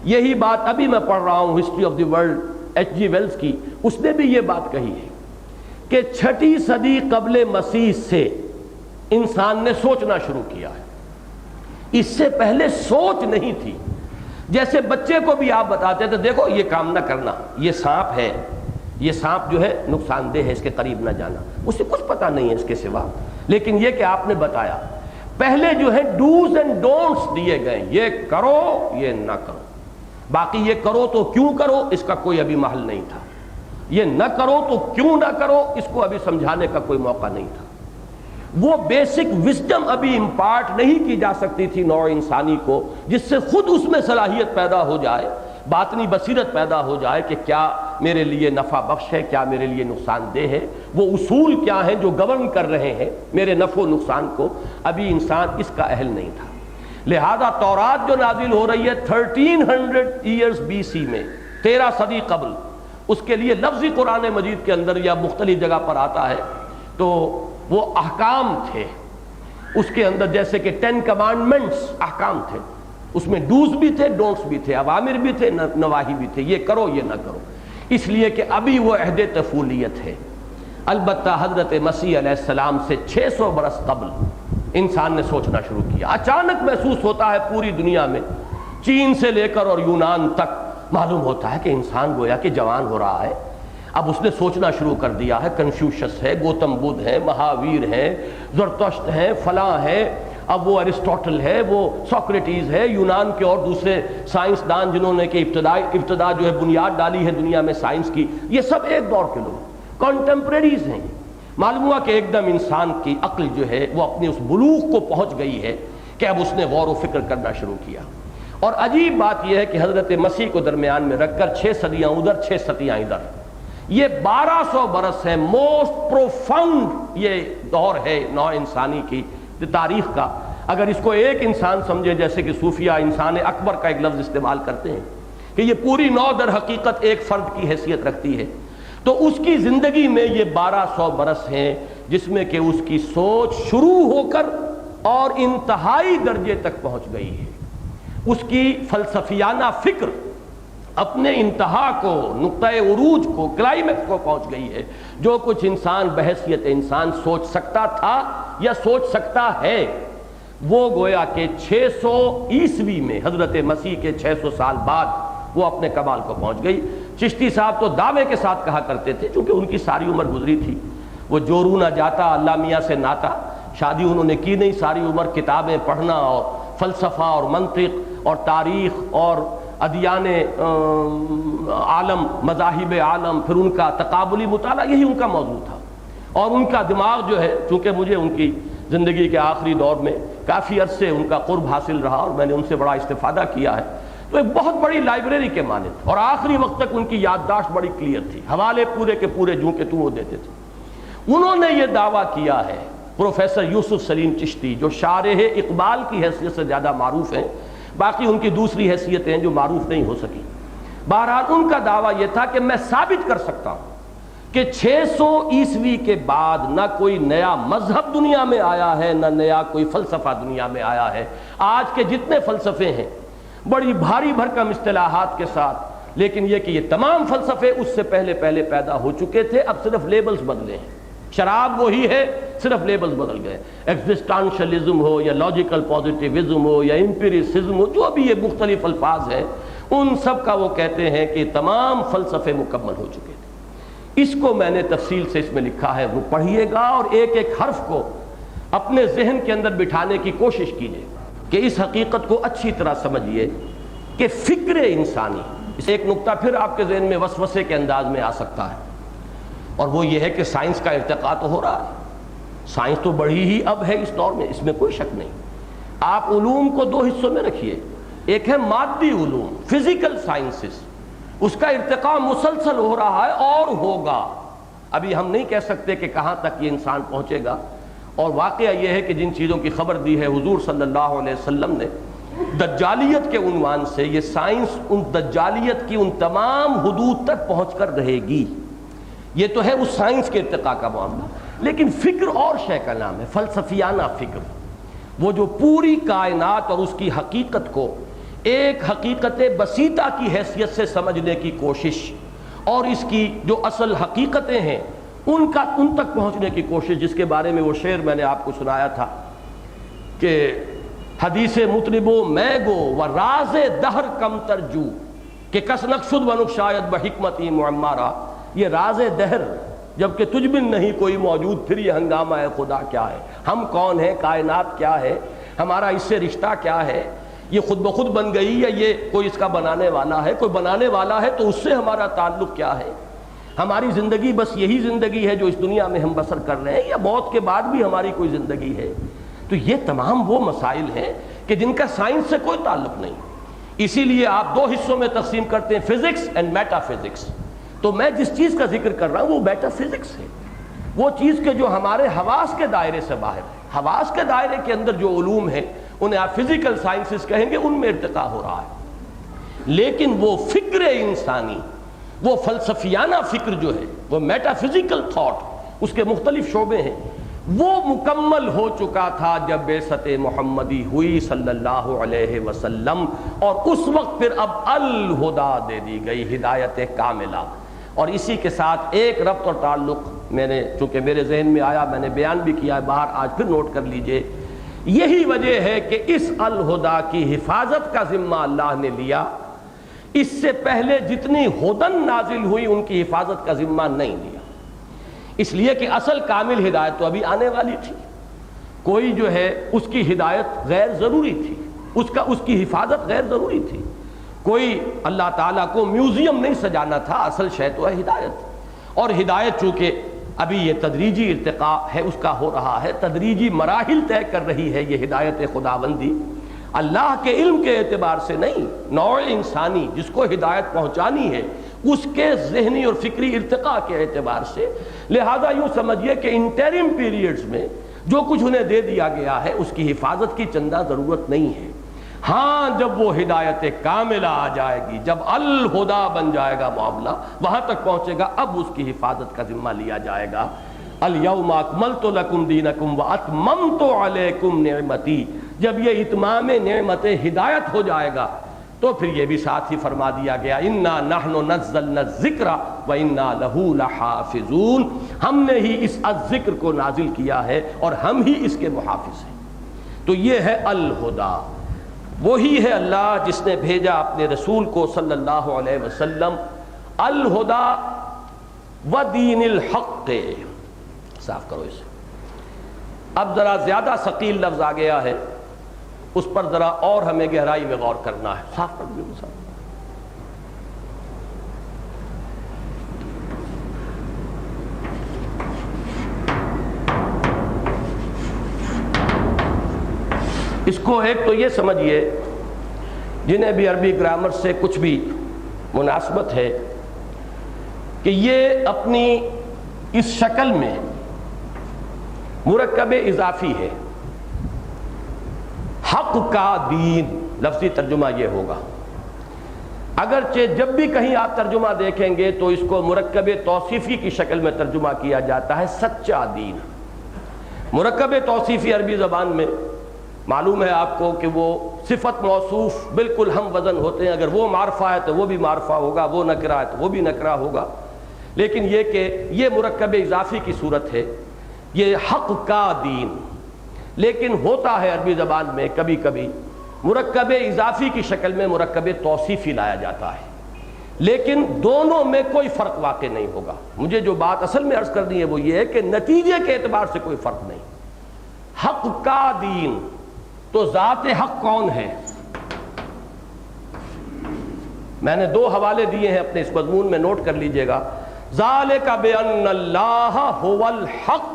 یہی بات ابھی میں پڑھ رہا ہوں history of the world H G Wells کی، اس نے بھی یہ بات کہی ہے کہ 6 صدی قبل مسیح سے انسان نے سوچنا شروع کیا ہے. اس سے پہلے سوچ نہیں تھی. جیسے بچے کو بھی آپ بتاتے تھے دیکھو یہ کام نہ کرنا, یہ سانپ ہے, یہ سانپ جو ہے نقصان دہ ہے, اس کے قریب نہ جانا, اسے کچھ پتہ نہیں ہے اس کے سوا. لیکن یہ کہ آپ نے بتایا, پہلے جو ہے ڈوز اینڈ ڈونٹس دیے گئے, یہ کرو یہ نہ کرو. باقی یہ کرو تو کیوں کرو اس کا کوئی ابھی محل نہیں تھا, یہ نہ کرو تو کیوں نہ کرو اس کو ابھی سمجھانے کا کوئی موقع نہیں تھا. وہ بیسک وزڈم ابھی امپارٹ نہیں کی جا سکتی تھی نوع انسانی کو, جس سے خود اس میں صلاحیت پیدا ہو جائے, باطنی بصیرت پیدا ہو جائے کہ کیا میرے لیے نفع بخش ہے, کیا میرے لیے نقصان دہ ہے, وہ اصول کیا ہیں جو گورن کر رہے ہیں میرے نفع و نقصان کو. ابھی انسان اس کا اہل نہیں تھا. لہذا تورات جو نازل ہو رہی ہے 1300 ایئرز BC میں, 13 صدی قبل, اس کے لیے لفظی قرآن مجید کے اندر یا مختلف جگہ پر آتا ہے تو وہ احکام تھے. اس کے اندر جیسے کہ 10 کمانڈمنٹس احکام تھے, اس میں ڈوز بھی تھے, ڈونٹس بھی تھے, اوامر بھی تھے, نواہی بھی تھے, یہ کرو یہ نہ کرو. اس لیے کہ ابھی وہ عہد طفولیت ہے. البتہ حضرت مسیح علیہ السلام سے 600 برس قبل انسان نے سوچنا شروع کیا. اچانک محسوس ہوتا ہے پوری دنیا میں, چین سے لے کر اور یونان تک معلوم ہوتا ہے کہ انسان گویا کہ جوان ہو رہا ہے. اب اس نے سوچنا شروع کر دیا ہے. کنفیوشس ہے, گوتم بدھ ہے, مہاویر ہے, زرتشت ہے, فلاں ہے, اب وہ ارسطوٹل ہے, وہ سوکریٹیز ہے, یونان کے اور دوسرے سائنسدان جنہوں نے کہ ابتدا جو ہے بنیاد ڈالی ہے دنیا میں سائنس کی, یہ سب ایک دور کے لوگ کنٹمپریریز ہیں. معلوم ہوا کہ ایک دم انسان کی عقل جو ہے وہ اپنے اس بلوغ کو پہنچ گئی ہے کہ اب اس نے غور و فکر کرنا شروع کیا. اور عجیب بات یہ ہے کہ حضرت مسیح کو درمیان میں رکھ کر 6 صدیاں ادھر 6 صدیاں ادھر, یہ 1200 برس ہے. موسٹ پروفاؤنڈ یہ دور ہے نوع انسانی کی تاریخ کا. اگر اس کو ایک انسان سمجھے, جیسے کہ صوفیہ انسان اکبر کا ایک لفظ استعمال کرتے ہیں کہ یہ پوری نوع در حقیقت ایک فرد کی حیثیت رکھتی ہے, تو اس کی زندگی میں یہ 1200 برس ہیں جس میں کہ اس کی سوچ شروع ہو کر اور انتہائی درجے تک پہنچ گئی ہے. اس کی فلسفیانہ فکر اپنے انتہا کو, نقطۂ عروج کو, کلائمیکس کو پہنچ گئی ہے. جو کچھ انسان بحیثیت انسان سوچ سکتا تھا یا سوچ سکتا ہے, وہ گویا کہ 600 عیسوی میں حضرت مسیح کے 600 سال بعد وہ اپنے کمال کو پہنچ گئی. چشتی صاحب تو دعوے کے ساتھ کہا کرتے تھے, چونکہ ان کی ساری عمر گزری تھی, وہ جورو نہ جاتا اللہ میاں سے ناتا, شادی انہوں نے کی نہیں, ساری عمر کتابیں پڑھنا اور فلسفہ اور منطق اور تاریخ اور ادیان عالم, مذاہب عالم, پھر ان کا تقابلی مطالعہ, یہی ان کا موضوع تھا. اور ان کا دماغ جو ہے, چونکہ مجھے ان کی زندگی کے آخری دور میں کافی عرصے ان کا قرب حاصل رہا اور میں نے ان سے بڑا استفادہ کیا ہے, تو ایک بہت بڑی لائبریری کے مانند, اور آخری وقت تک ان کی یادداشت بڑی کلیئر تھی, حوالے پورے کے پورے جوں کے توں وہ دیتے تھے. انہوں نے یہ دعویٰ کیا ہے, پروفیسر یوسف سلیم چشتی, جو شارح اقبال کی حیثیت سے زیادہ معروف ہیں, باقی ان کی دوسری حیثیتیں جو معروف نہیں ہو سکی. بہرحال ان کا دعویٰ یہ تھا کہ میں ثابت کر سکتا ہوں کہ 600 عیسوی کے بعد نہ کوئی نیا مذہب دنیا میں آیا ہے, نہ نیا کوئی فلسفہ دنیا میں آیا ہے. آج کے جتنے فلسفے ہیں بڑی بھاری بھرکم اصطلاحات کے ساتھ, لیکن یہ کہ یہ تمام فلسفے اس سے پہلے پیدا ہو چکے تھے, اب صرف لیبلز بدلے ہیں. شراب وہی ہے, صرف لیبلز بدل گئے. ایگزسٹانشلزم ہو یا لاجیکل پازیٹیوزم ہو یا امپیریسزم ہو, جو بھی یہ مختلف الفاظ ہیں, ان سب کا وہ کہتے ہیں کہ تمام فلسفے مکمل ہو چکے تھے. اس کو میں نے تفصیل سے اس میں لکھا ہے, وہ پڑھیے گا اور ایک ایک حرف کو اپنے ذہن کے اندر بٹھانے کی کوشش کیجیے کہ اس حقیقت کو اچھی طرح سمجھیے کہ فکر انسانی, اس ایک نقطہ پھر آپ کے ذہن میں وسوسے کے انداز میں آ سکتا ہے, اور وہ یہ ہے کہ سائنس کا ارتقاء تو ہو رہا ہے. سائنس تو بڑی ہی اب ہے اس دور میں, اس میں کوئی شک نہیں. آپ علوم کو 2 حصوں میں رکھیے, ایک ہے مادی علوم, فزیکل سائنسز, اس کا ارتقاء مسلسل ہو رہا ہے اور ہوگا. ابھی ہم نہیں کہہ سکتے کہ کہاں تک یہ انسان پہنچے گا. اور واقعہ یہ ہے کہ جن چیزوں کی خبر دی ہے حضور صلی اللہ علیہ وسلم نے, دجالیت کے عنوان سے, یہ سائنس ان دجالیت کی ان تمام حدود تک پہنچ کر رہے گی. یہ تو ہے اس سائنس کے ارتقاء کا معاملہ. لیکن فکر اور شے کا نام ہے, فلسفیانہ فکر, وہ جو پوری کائنات اور اس کی حقیقت کو ایک حقیقت بسیطہ کی حیثیت سے سمجھنے کی کوشش, اور اس کی جو اصل حقیقتیں ہیں ان تک پہنچنے کی کوشش، جس کے بارے میں وہ شعر میں نے آپ کو سنایا تھا کہ حدیث مطربو میں گو و راز دہر کم ترجو کہ کس نقشد ونک شاید بحکمتی معمارہ، یہ راز دہر جبکہ تجھ بن نہیں کوئی موجود، پھر یہ ہنگامہ خدا کیا ہے، ہم کون ہیں، کائنات کیا ہے، ہمارا اس سے رشتہ کیا ہے، یہ خود بخود بن گئی یا یہ کوئی اس کا بنانے والا ہے، کوئی بنانے والا ہے تو اس سے ہمارا تعلق کیا ہے، ہماری زندگی بس یہی زندگی ہے جو اس دنیا میں ہم بسر کر رہے ہیں یا موت کے بعد بھی ہماری کوئی زندگی ہے؟ تو یہ تمام وہ مسائل ہیں کہ جن کا سائنس سے کوئی تعلق نہیں۔ اسی لیے آپ دو حصوں میں تقسیم کرتے ہیں، فزکس اینڈ میٹا فزکس۔ تو میں جس چیز کا ذکر کر رہا ہوں وہ میٹا فزکس ہے، وہ چیز کے جو ہمارے حواس کے دائرے سے باہر ہے۔ حواس کے دائرے کے اندر جو علوم ہیں انہیں آپ فزیکل سائنسز کہیں گے، ان میں ارتقاء ہو رہا ہے، لیکن وہ فکر انسانی، وہ فلسفیانہ فکر جو ہے، وہ میٹا فزیکل تھاٹ، اس کے مختلف شعبے ہیں، وہ مکمل ہو چکا تھا جب بعثت محمدی ہوئی صلی اللہ علیہ وسلم، اور اس وقت پھر اب الہدا دے دی گئی، ہدایت کاملہ۔ اور اسی کے ساتھ ایک ربط اور تعلق میں نے، چونکہ میرے ذہن میں آیا، میں نے بیان بھی کیا ہے باہر، آج پھر نوٹ کر لیجئے، یہی وجہ ہے کہ اس الہدا کی حفاظت کا ذمہ اللہ نے لیا، اس سے پہلے جتنی ہدن نازل ہوئی ان کی حفاظت کا ذمہ نہیں لیا، اس لیے کہ اصل کامل ہدایت تو ابھی آنے والی تھی، کوئی جو ہے اس کی ہدایت غیر ضروری تھی، اس کی حفاظت غیر ضروری تھی، کوئی اللہ تعالیٰ کو میوزیم نہیں سجانا تھا، اصل شے تو ہے ہدایت۔ اور ہدایت چونکہ ابھی یہ تدریجی ارتقاء ہے، اس کا ہو رہا ہے، تدریجی مراحل طے کر رہی ہے یہ ہدایت خداوندی، اللہ کے علم کے اعتبار سے نہیں، نوع انسانی جس کو ہدایت پہنچانی ہے اس کے ذہنی اور فکری ارتقاء کے اعتبار سے۔ لہذا یوں سمجھیے کہ انٹرم پیریڈز میں جو کچھ انہیں دے دیا گیا ہے اس کی حفاظت کی چندہ ضرورت نہیں ہے۔ ہاں جب وہ ہدایت کاملہ آ جائے گی، جب الہدا بن جائے گا معاملہ، وہاں تک پہنچے گا، اب اس کی حفاظت کا ذمہ لیا جائے گا۔ الیوم اکملت لکم دینکم واتممت علیکم نعمتی، جب یہ اتمام نعمت ہدایت ہو جائے گا تو پھر یہ بھی ساتھ ہی فرما دیا گیا، انا نحن نزلنا الذکر وانا لہ لحافظون، ہم نے ہی اس الذکر کو نازل کیا ہے اور ہم ہی اس کے محافظ ہیں۔ تو یہ ہے الہدا، وہی ہے اللہ جس نے بھیجا اپنے رسول کو صلی اللہ علیہ وسلم، الہدا و دین الحق۔ صاف کرو اسے، اب ذرا زیادہ ثقیل لفظ آ گیا ہے، اس پر ذرا اور ہمیں گہرائی میں غور کرنا ہے۔ صاف کر دو صاحب۔ اس کو ایک تو یہ سمجھیے، جنہیں بھی عربی گرامر سے کچھ بھی مناسبت ہے، کہ یہ اپنی اس شکل میں مرکب اضافی ہے۔ حق کا دین، لفظی ترجمہ یہ ہوگا، اگرچہ جب بھی کہیں آپ ترجمہ دیکھیں گے تو اس کو مرکب توصیفی کی شکل میں ترجمہ کیا جاتا ہے، سچا دین۔ مرکب توصیفی عربی زبان میں معلوم ہے آپ کو کہ وہ صفت موصوف بالکل ہم وزن ہوتے ہیں، اگر وہ معرفہ ہے تو وہ بھی معرفہ ہوگا، وہ نکرہ ہے تو وہ بھی نکرہ ہوگا، لیکن یہ کہ یہ مرکب اضافی کی صورت ہے، یہ حق کا دین۔ لیکن ہوتا ہے عربی زبان میں کبھی کبھی مرکب اضافی کی شکل میں مرکب توصیفی لایا جاتا ہے، لیکن دونوں میں کوئی فرق واقع نہیں ہوگا۔ مجھے جو بات اصل میں عرض کرنی ہے وہ یہ ہے کہ نتیجے کے اعتبار سے کوئی فرق نہیں۔ حق کا دین، تو ذات حق کون ہے؟ میں نے دو حوالے دیے ہیں اپنے اس مضمون میں، نوٹ کر لیجئے گا۔ ذالک بأن اللہ هو الحق،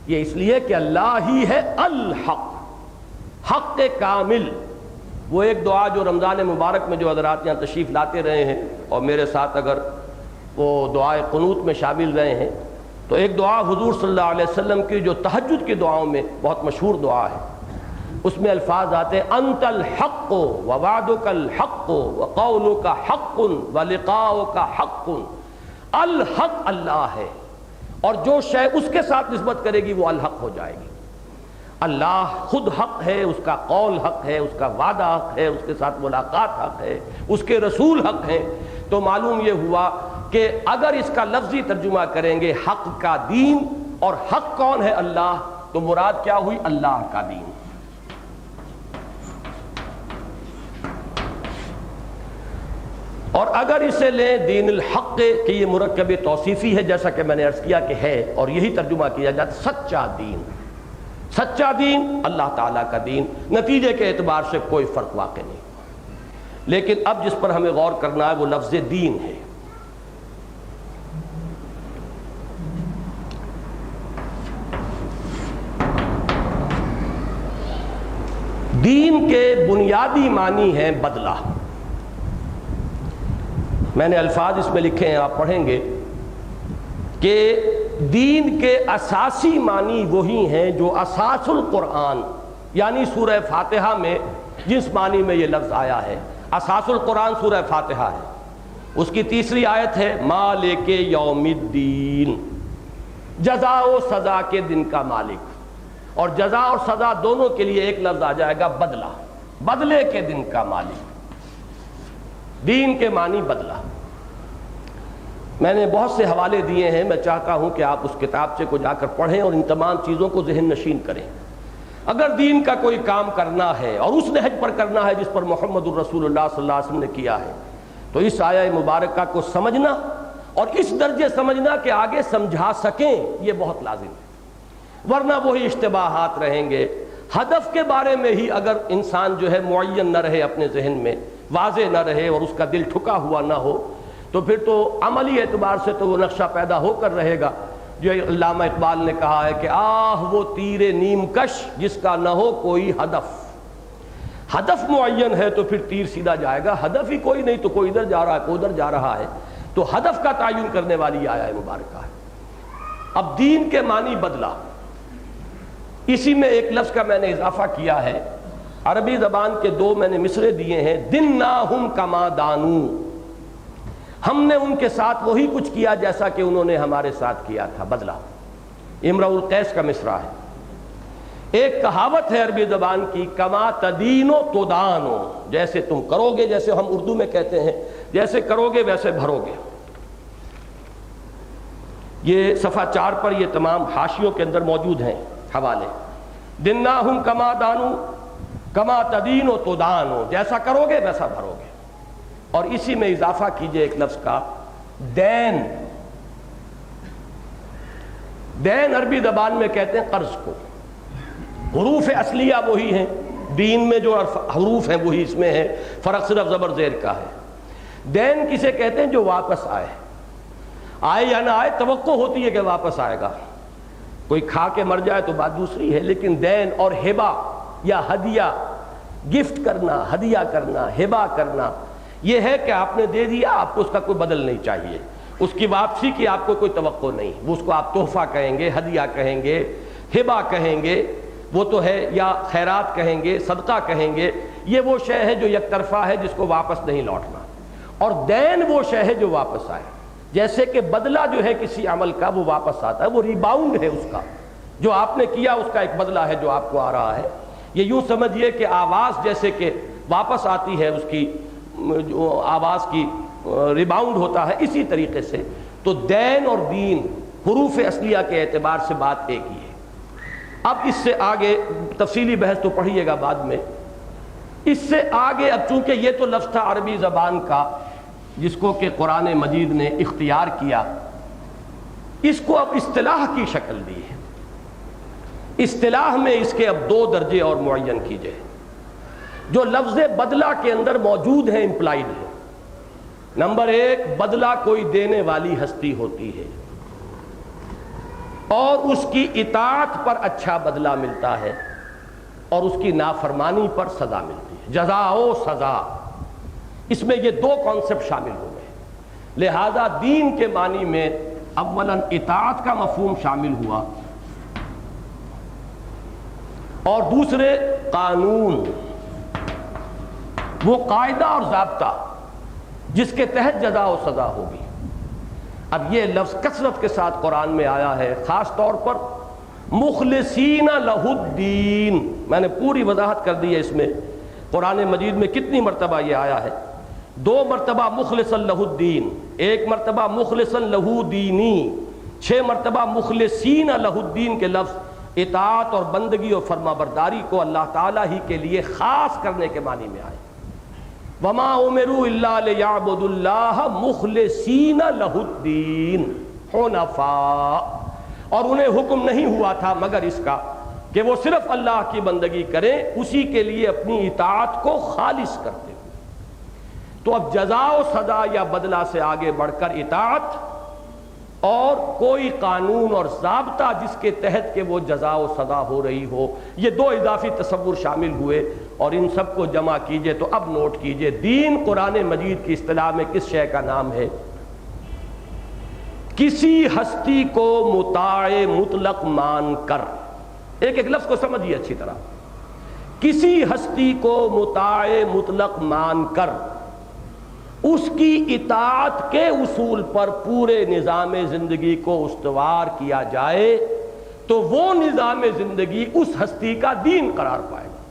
یہ اس لیے کہ اللہ ہی ہے الحق، حق کامل۔ وہ ایک دعا جو رمضان مبارک میں جو حضرات یہاں تشریف لاتے رہے ہیں اور میرے ساتھ اگر وہ دعائے قنوت میں شامل رہے ہیں، تو ایک دعا حضور صلی اللہ علیہ وسلم کی جو تہجد کی دعاؤں میں بہت مشہور دعا ہے، اس میں الفاظ آتے ہیں انت الحق ووعدک الحق وقولک حق ولقاؤک حق۔ الحق اللہ ہے، اور جو شے اس کے ساتھ نسبت کرے گی وہ الحق ہو جائے گی۔ اللہ خود حق ہے، اس کا قول حق ہے، اس کا وعدہ حق ہے، اس کے ساتھ ملاقات حق ہے، اس کے رسول حق ہیں۔ تو معلوم یہ ہوا کہ اگر اس کا لفظی ترجمہ کریں گے حق کا دین، اور حق کون ہے؟ اللہ، تو مراد کیا ہوئی؟ اللہ کا دین۔ اور اگر اسے لیں دین الحق کہ یہ مرکب توصیفی ہے، جیسا کہ میں نے عرض کیا کہ ہے، اور یہی ترجمہ کیا جاتا ہے سچا دین۔ سچا دین اللہ تعالیٰ کا دین، نتیجے کے اعتبار سے کوئی فرق واقع نہیں۔ لیکن اب جس پر ہمیں غور کرنا ہے وہ لفظ دین ہے۔ دین کے بنیادی معنی ہیں بدلہ۔ میں نے الفاظ اس میں لکھے ہیں، آپ پڑھیں گے کہ دین کے اساسی معنی وہی ہیں جو اساس القرآن یعنی سورہ فاتحہ میں جس معنی میں یہ لفظ آیا ہے۔ اساس القرآن سورہ فاتحہ ہے، اس کی تیسری آیت ہے مالک یوم الدین، جزا و سزا کے دن کا مالک۔ اور جزا اور سزا دونوں کے لیے ایک لفظ آ جائے گا بدلہ، بدلے کے دن کا مالک۔ دین کے معنی بدلہ۔ میں نے بہت سے حوالے دیے ہیں، میں چاہتا ہوں کہ آپ اس کتابچے کو جا کر پڑھیں اور ان تمام چیزوں کو ذہن نشین کریں۔ اگر دین کا کوئی کام کرنا ہے اور اس نہج پر کرنا ہے جس پر محمد الرسول اللہ صلی اللہ علیہ وسلم نے کیا ہے، تو اس آیہ مبارکہ کو سمجھنا اور اس درجے سمجھنا کہ آگے سمجھا سکیں، یہ بہت لازم ہے، ورنہ وہی اشتباہات رہیں گے۔ ہدف کے بارے میں ہی اگر انسان جو ہے معین نہ رہے، اپنے ذہن میں واضح نہ رہے اور اس کا دل ٹھکا ہوا نہ ہو، تو پھر تو عملی اعتبار سے تو وہ نقشہ پیدا ہو کر رہے گا جو علامہ اقبال نے کہا ہے کہ آہ وہ تیر نیم کش جس کا نہ ہو کوئی ہدف۔ ہدف معین ہے تو پھر تیر سیدھا جائے گا، ہدف ہی کوئی نہیں تو کوئی ادھر جا رہا ہے کوئی ادھر جا رہا ہے، تو ہدف کا تعین کرنے والی آیہ مبارکہ ہے۔ اب دین کے معنی بدلہ، اسی میں ایک لفظ کا میں نے اضافہ کیا ہے۔ عربی زبان کے دو میں نے مصرے دیے ہیں، دنّاہم کما دانو، ہم نے ان کے ساتھ وہی کچھ کیا جیسا کہ انہوں نے ہمارے ساتھ کیا تھا، بدلہ۔ امرؤ القیس کا مصرع ہے۔ ایک کہاوت ہے عربی زبان کی، کما تدینو تدانو، جیسے تم کرو گے، جیسے ہم اردو میں کہتے ہیں جیسے کرو گے ویسے بھرو گے۔ یہ صفحہ 4 پر یہ تمام حاشیوں کے اندر موجود ہیں حوالے۔ دنّاہم کما دانو کما تدینو تدانو، جیسا کرو گے ویسا بھرو گے۔ اور اسی میں اضافہ کیجئے ایک لفظ کا، دین۔ دین عربی زبان میں کہتے ہیں قرض کو۔ حروف اصلیہ وہی ہیں، دین میں جو حروف ہیں وہی اس میں ہے، فرق صرف زبر زیر کا ہے۔ دین کسے کہتے ہیں؟ جو واپس آئے، آئے یا نہ آئے توقع ہوتی ہے کہ واپس آئے گا، کوئی کھا کے مر جائے تو بات دوسری ہے، لیکن دین اور ہبہ یا ہدیہ، گفٹ کرنا، ہدیہ کرنا، ہبہ کرنا، یہ ہے کہ آپ نے دے دیا، آپ کو اس کا کوئی بدل نہیں چاہیے، اس کی واپسی کی آپ کو کوئی توقع نہیں، وہ اس کو آپ تحفہ کہیں گے، ہدیہ کہیں گے، ہبہ کہیں گے، وہ تو ہے، یا خیرات کہیں گے، صدقہ کہیں گے، یہ وہ شے ہے جو یک طرفہ ہے جس کو واپس نہیں لوٹنا۔ اور دین وہ شے ہے جو واپس آئے، جیسے کہ بدلہ جو ہے کسی عمل کا وہ واپس آتا ہے، وہ ریباؤنڈ ہے اس کا، جو آپ نے کیا اس کا ایک بدلہ ہے جو آپ کو آ رہا ہے۔ یہ یوں سمجھیے کہ آواز جیسے کہ واپس آتی ہے، اس کی جو آواز کی ریباؤنڈ ہوتا ہے، اسی طریقے سے تو دین اور دین حروف اصلیہ کے اعتبار سے بات ایک ہی ہے۔ اب اس سے آگے تفصیلی بحث تو پڑھیے گا بعد میں، اس سے آگے اب چونکہ یہ تو لفظ تھا عربی زبان کا جس کو کہ قرآن مجید نے اختیار کیا، اس کو اب اصطلاح کی شکل دی ہے۔ اصطلاح میں اس کے اب 2 درجے اور معین کیجئے جو لفظ بدلہ کے اندر موجود ہیں، امپلائڈ ہے۔ نمبر 1، بدلہ کوئی دینے والی ہستی ہوتی ہے اور اس کی اطاعت پر اچھا بدلہ ملتا ہے اور اس کی نافرمانی پر سزا ملتی ہے، جزا و سزا۔ اس میں یہ 2 کانسیپٹ شامل ہو گئے، لہذا دین کے معنی میں اولاً اطاعت کا مفہوم شامل ہوا، اور دوسرے قانون، وہ قاعدہ اور ضابطہ جس کے تحت جزا و سزا ہوگی۔ اب یہ لفظ کثرت کے ساتھ قرآن میں آیا ہے، خاص طور پر مخلصین لہ الدین، میں نے پوری وضاحت کر دی ہے اس میں، قرآن مجید میں کتنی مرتبہ یہ آیا ہے، 2 مرتبہ مخلص لہ الدین، ایک مرتبہ مخلصا لہو دینی، 6 مرتبہ مخلصین لہو الدین کے لفظ اطاعت اور بندگی اور فرما برداری کو اللہ تعالیٰ ہی کے لیے خاص کرنے کے معنی میں آئے۔ وما امروا الا ليعبدوا الله مخلصین لہ الدین حنفاء، اور انہیں حکم نہیں ہوا تھا مگر اس کا کہ وہ صرف اللہ کی بندگی کریں، اسی کے لیے اپنی اطاعت کو خالص کرتے ہوئے۔ تو اب جزا و سزا یا بدلہ سے آگے بڑھ کر اطاعت اور کوئی قانون اور ضابطہ جس کے تحت کہ وہ جزا و سزا ہو رہی ہو، یہ 2 اضافی تصور شامل ہوئے، اور ان سب کو جمع کیجئے تو اب نوٹ کیجئے دین قرآن مجید کی اصطلاح میں کس شے کا نام ہے؟ کسی ہستی کو مطاع مطلق مان کر، ایک ایک لفظ کو سمجھیے اچھی طرح، کسی ہستی کو مطاع مطلق مان کر اس کی اطاعت کے اصول پر پورے نظام زندگی کو استوار کیا جائے تو وہ نظام زندگی اس ہستی کا دین قرار پائے گا۔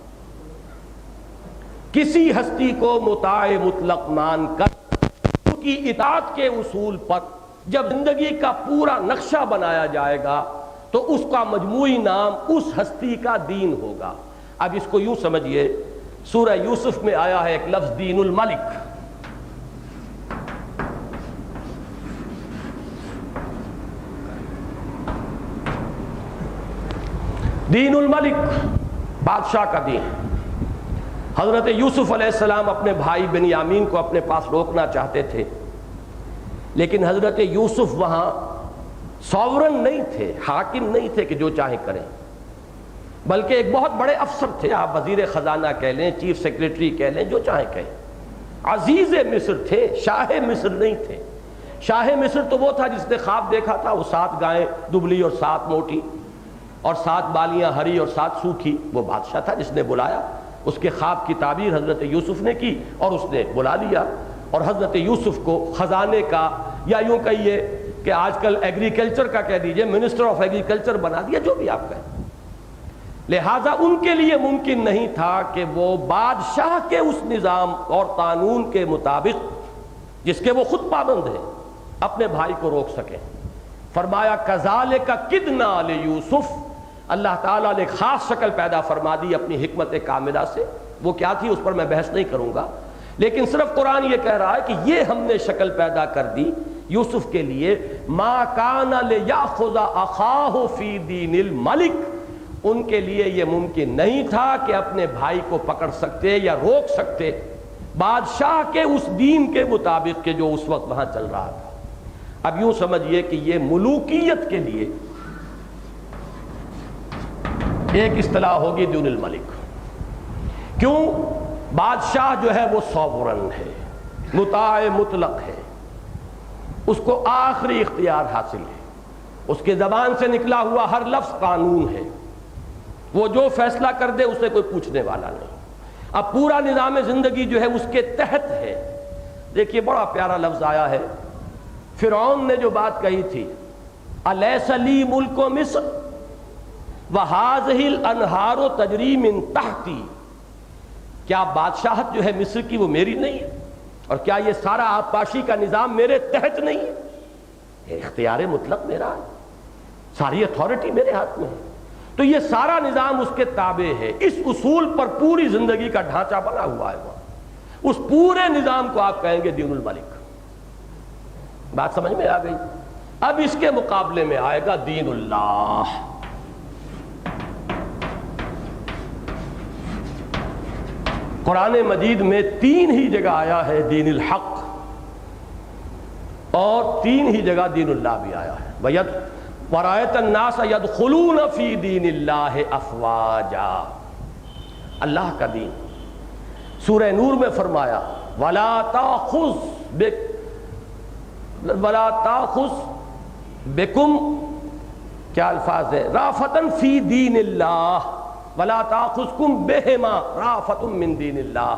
کسی ہستی کو مطاع مطلق مان کر اس کی اطاعت کے اصول پر جب زندگی کا پورا نقشہ بنایا جائے گا تو اس کا مجموعی نام اس ہستی کا دین ہوگا۔ اب اس کو یوں سمجھیے، سورہ یوسف میں آیا ہے ایک لفظ دین الملک۔ دین الملک، بادشاہ کا دین۔ حضرت یوسف علیہ السلام اپنے بھائی بنیامین کو اپنے پاس روکنا چاہتے تھے، لیکن حضرت یوسف وہاں ساورن نہیں تھے، حاکم نہیں تھے کہ جو چاہیں کریں، بلکہ ایک بہت بڑے افسر تھے، آپ وزیر خزانہ کہہ لیں، چیف سیکریٹری کہہ لیں، جو چاہیں کہیں۔ عزیز مصر تھے، شاہ مصر نہیں تھے۔ شاہ مصر تو وہ تھا جس نے خواب دیکھا تھا، وہ 7 گائیں دبلی اور 7 موٹی اور 7 بالیاں ہری اور 7 سوکھی، وہ بادشاہ تھا جس نے بلایا۔ اس کے خواب کی تعبیر حضرت یوسف نے کی اور اس نے بلا لیا، اور حضرت یوسف کو خزانے کا، یا یوں کہیے کہ آج کل ایگریکلچر کا کہہ دیجئے، منسٹر آف ایگریکلچر بنا دیا، جو بھی آپ کہیں۔ لہٰذا ان کے لیے ممکن نہیں تھا کہ وہ بادشاہ کے اس نظام اور قانون کے مطابق جس کے وہ خود پابند ہیں اپنے بھائی کو روک سکیں۔ فرمایا کذالک کدنا لیوسف، اللہ تعالیٰ نے خاص شکل پیدا فرما دی اپنی حکمت کاملہ سے۔ وہ کیا تھی اس پر میں بحث نہیں کروں گا، لیکن صرف قرآن یہ کہہ رہا ہے کہ یہ ہم نے شکل پیدا کر دی یوسف کے لیے۔ ما کان لیأخذ اخاہ فی دین الملک، ان کے لیے یہ ممکن نہیں تھا کہ اپنے بھائی کو پکڑ سکتے یا روک سکتے بادشاہ کے اس دین کے مطابق کہ جو اس وقت وہاں چل رہا تھا۔ اب یوں سمجھیے کہ یہ ملوکیت کے لیے ایک اصطلاح ہوگی دین الملک۔ کیوں؟ بادشاہ جو ہے وہ سوورن ہے، مطاع مطلق ہے، اس کو آخری اختیار حاصل ہے، اس کے زبان سے نکلا ہوا ہر لفظ قانون ہے، وہ جو فیصلہ کر دے اسے کوئی پوچھنے والا نہیں۔ اب پورا نظام زندگی جو ہے اس کے تحت ہے۔ دیکھیے بڑا پیارا لفظ آیا ہے، فرعون نے جو بات کہی تھی، الیس لی ملک مصر وہذہ الانہار تجری من تحتی، کیا بادشاہت جو ہے مصر کی وہ میری نہیں ہے، اور کیا یہ سارا آبپاشی کا نظام میرے تحت نہیں ہے؟ یہ اختیار مطلق میرا ہے، ساری اتھارٹی میرے ہاتھ میں ہے، تو یہ سارا نظام اس کے تابع ہے۔ اس اصول پر پوری زندگی کا ڈھانچہ بنا ہوا ہے، اس پورے نظام کو آپ کہیں گے دین الملک۔ بات سمجھ میں آ گئی؟ اب اس کے مقابلے میں آئے گا دین اللہ۔ قرآن مجید میں 3 ہی جگہ آیا ہے دین الحق، اور 3 ہی جگہ دین اللہ بھی آیا ہے۔ وَرَأَيْتَ النَّاسَ يَدْخُلُونَ فِي دِينِ اللَّهِ أَفْوَاجًا، اللہ کا دین۔ سورہ نور میں فرمایا وَلَا تَأْخُذْ بِكُمْ، کیا الفاظ ہے، رَأْفَةً فِي دِينِ اللَّهِ وَلَا تَأْخُذْكُمْ بِهِمَا رَأْفَةٌ مِّن دِينِ اللَّهِ،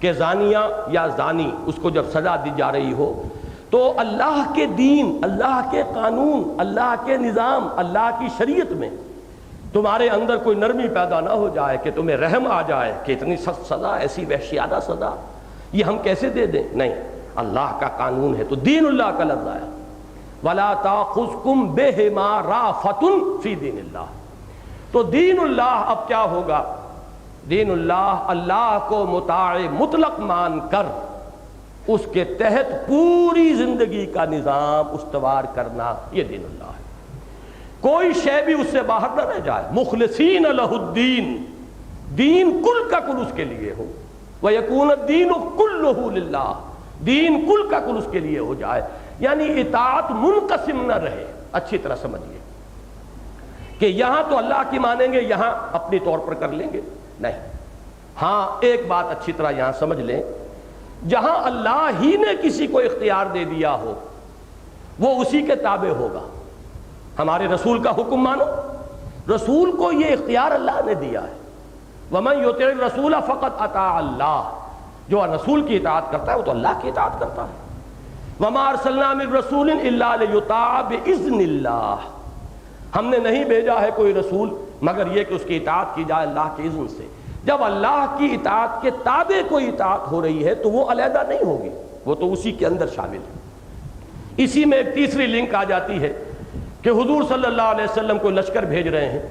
کہ زانیہ یا زانی اس کو جب سزا دی جا رہی ہو تو اللہ کے دین، اللہ کے قانون، اللہ کے نظام، اللہ کی شریعت میں تمہارے اندر کوئی نرمی پیدا نہ ہو جائے کہ تمہیں رحم آ جائے کہ اتنی سخت سزا، ایسی وحشیانہ سزا یہ ہم کیسے دے دیں۔ نہیں، اللہ کا قانون ہے، تو دین اللہ کا لفظ آیا وَلَا تَأْخُذْكُمْ بِهِمَا رَأْفَةٌ فِي دِینِ اللہ۔ تو دین اللہ اب کیا ہوگا؟ دین اللہ، اللہ کو مطاع مطلق مان کر اس کے تحت پوری زندگی کا نظام استوار کرنا، یہ دین اللہ ہے۔ کوئی شے بھی اس سے باہر نہ رہ جائے، مخلصین لہ الدین، دین کل کا کل اس کے لیے ہو، وَيَكُونَ الدِّينُ كُلُّهُ لِلَّهِ، دین کل کا کل اس کے لیے ہو جائے، یعنی اطاعت منقسم نہ رہے۔ اچھی طرح سمجھیے کہ یہاں تو اللہ کی مانیں گے، یہاں اپنی طور پر کر لیں گے، نہیں۔ ہاں ایک بات اچھی طرح یہاں سمجھ لیں، جہاں اللہ ہی نے کسی کو اختیار دے دیا ہو وہ اسی کے تابع ہوگا۔ ہمارے رسول کا حکم مانو، رسول کو یہ اختیار اللہ نے دیا ہے، وَمَن يُطِعِ الرَّسُولَ فَقَدْ أَطَاعَ اللَّهَ، جو رسول کی اطاعت کرتا ہے وہ تو اللہ کی اطاعت کرتا ہے۔ وَمَا أَرْسَلْنَا مِن رَّسُولٍ إِلَّا لِيُطَاعَ بِإِذْنِ اللَّهِ، ہم نے نہیں بھیجا ہے کوئی رسول مگر یہ کہ اس کی اطاعت کی جائے اللہ کے اذن سے۔ جب اللہ کی اطاعت کے تابع کوئی اطاعت ہو رہی ہے تو وہ علیحدہ نہیں ہوگی، وہ تو اسی کے اندر شامل ہے۔ اسی میں ایک تیسری لنک آ جاتی ہے کہ حضور صلی اللہ علیہ وسلم کو لشکر بھیج رہے ہیں،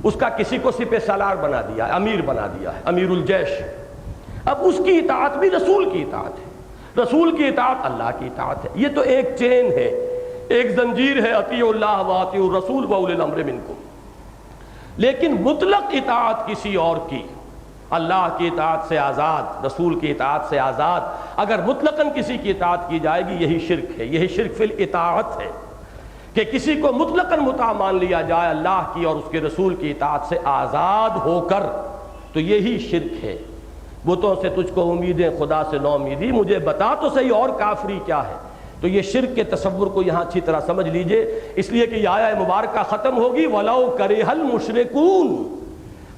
اس کا کسی کو سپہ سالار بنا دیا ہے، امیر بنا دیا ہے، امیر الجیش۔ اب اس کی اطاعت بھی رسول کی اطاعت ہے، رسول کی اطاعت اللہ کی اطاعت ہے۔ یہ تو ایک چین ہے، ایک زنجیر ہے، اطیعوا اللہ واطیعوا الرسول واولی الامر منکم۔ لیکن مطلق اطاعت کسی اور کی، اللہ کی اطاعت سے آزاد، رسول کی اطاعت سے آزاد، اگر مطلقاً کسی کی اطاعت کی جائے گی یہی شرک ہے، یہی شرک فی الاطاعت ہے کہ کسی کو مطلقاً مطاع مان لیا جائے اللہ کی اور اس کے رسول کی اطاعت سے آزاد ہو کر، تو یہی شرک ہے۔ بتوں سے تجھ کو امیدیں خدا سے نو امیدی، مجھے بتا تو صحیح اور کافری کیا ہے۔ تو یہ شرک کے تصور کو یہاں اچھی طرح سمجھ لیجئے، اس لیے کہ یہ آیہ مبارکہ ختم ہوگی وَلَوْ كَرِهَ الْمُشْرِكُونَ۔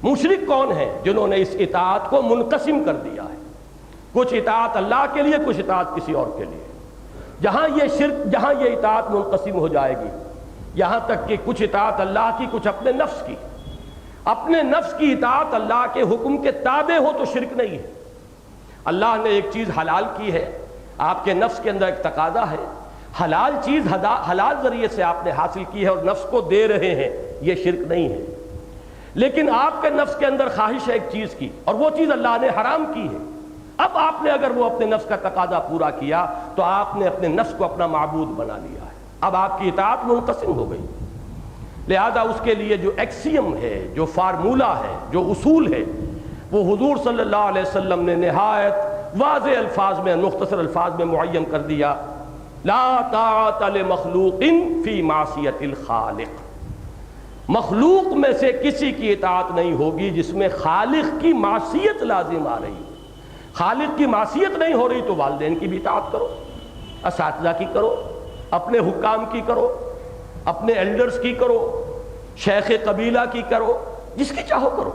مشرک کون ہیں؟ جنہوں نے اس اطاعت کو منقسم کر دیا ہے، کچھ اطاعت اللہ کے لیے، کچھ اطاعت کسی اور کے لیے۔ جہاں یہ شرک، جہاں یہ اطاعت منقسم ہو جائے گی، یہاں تک کہ کچھ اطاعت اللہ کی، کچھ اپنے نفس کی، اپنے نفس کی اطاعت اللہ کے حکم کے تابع ہو تو شرک نہیں ہے۔ اللہ نے ایک چیز حلال کی ہے، آپ کے نفس کے اندر ایک تقاضا ہے، حلال چیز حلال ذریعے سے آپ نے حاصل کی ہے اور نفس کو دے رہے ہیں، یہ شرک نہیں ہے۔ لیکن آپ کے نفس کے اندر خواہش ہے ایک چیز کی اور وہ چیز اللہ نے حرام کی ہے، اب آپ نے اگر وہ اپنے نفس کا تقاضا پورا کیا تو آپ نے اپنے نفس کو اپنا معبود بنا لیا ہے، اب آپ کی اطاعت منقسم ہو گئی۔ لہذا اس کے لیے جو ایکسیم ہے، جو فارمولہ ہے، جو اصول ہے، وہ حضور صلی اللہ علیہ وسلم نے نہایت واضح الفاظ میں، مختصر الفاظ میں معین کر دیا، لا طاعت لمخلوق فی معصیت الخالق۔ مخلوق میں سے کسی کی اطاعت نہیں ہوگی جس میں خالق کی معصیت لازم آ رہی ہے۔ خالق کی معصیت نہیں ہو رہی تو والدین کی بھی اطاعت کرو، اساتذہ کی کرو، اپنے حکام کی کرو، اپنے ایلڈرز کی کرو، شیخ قبیلہ کی کرو، جس کی چاہو کرو،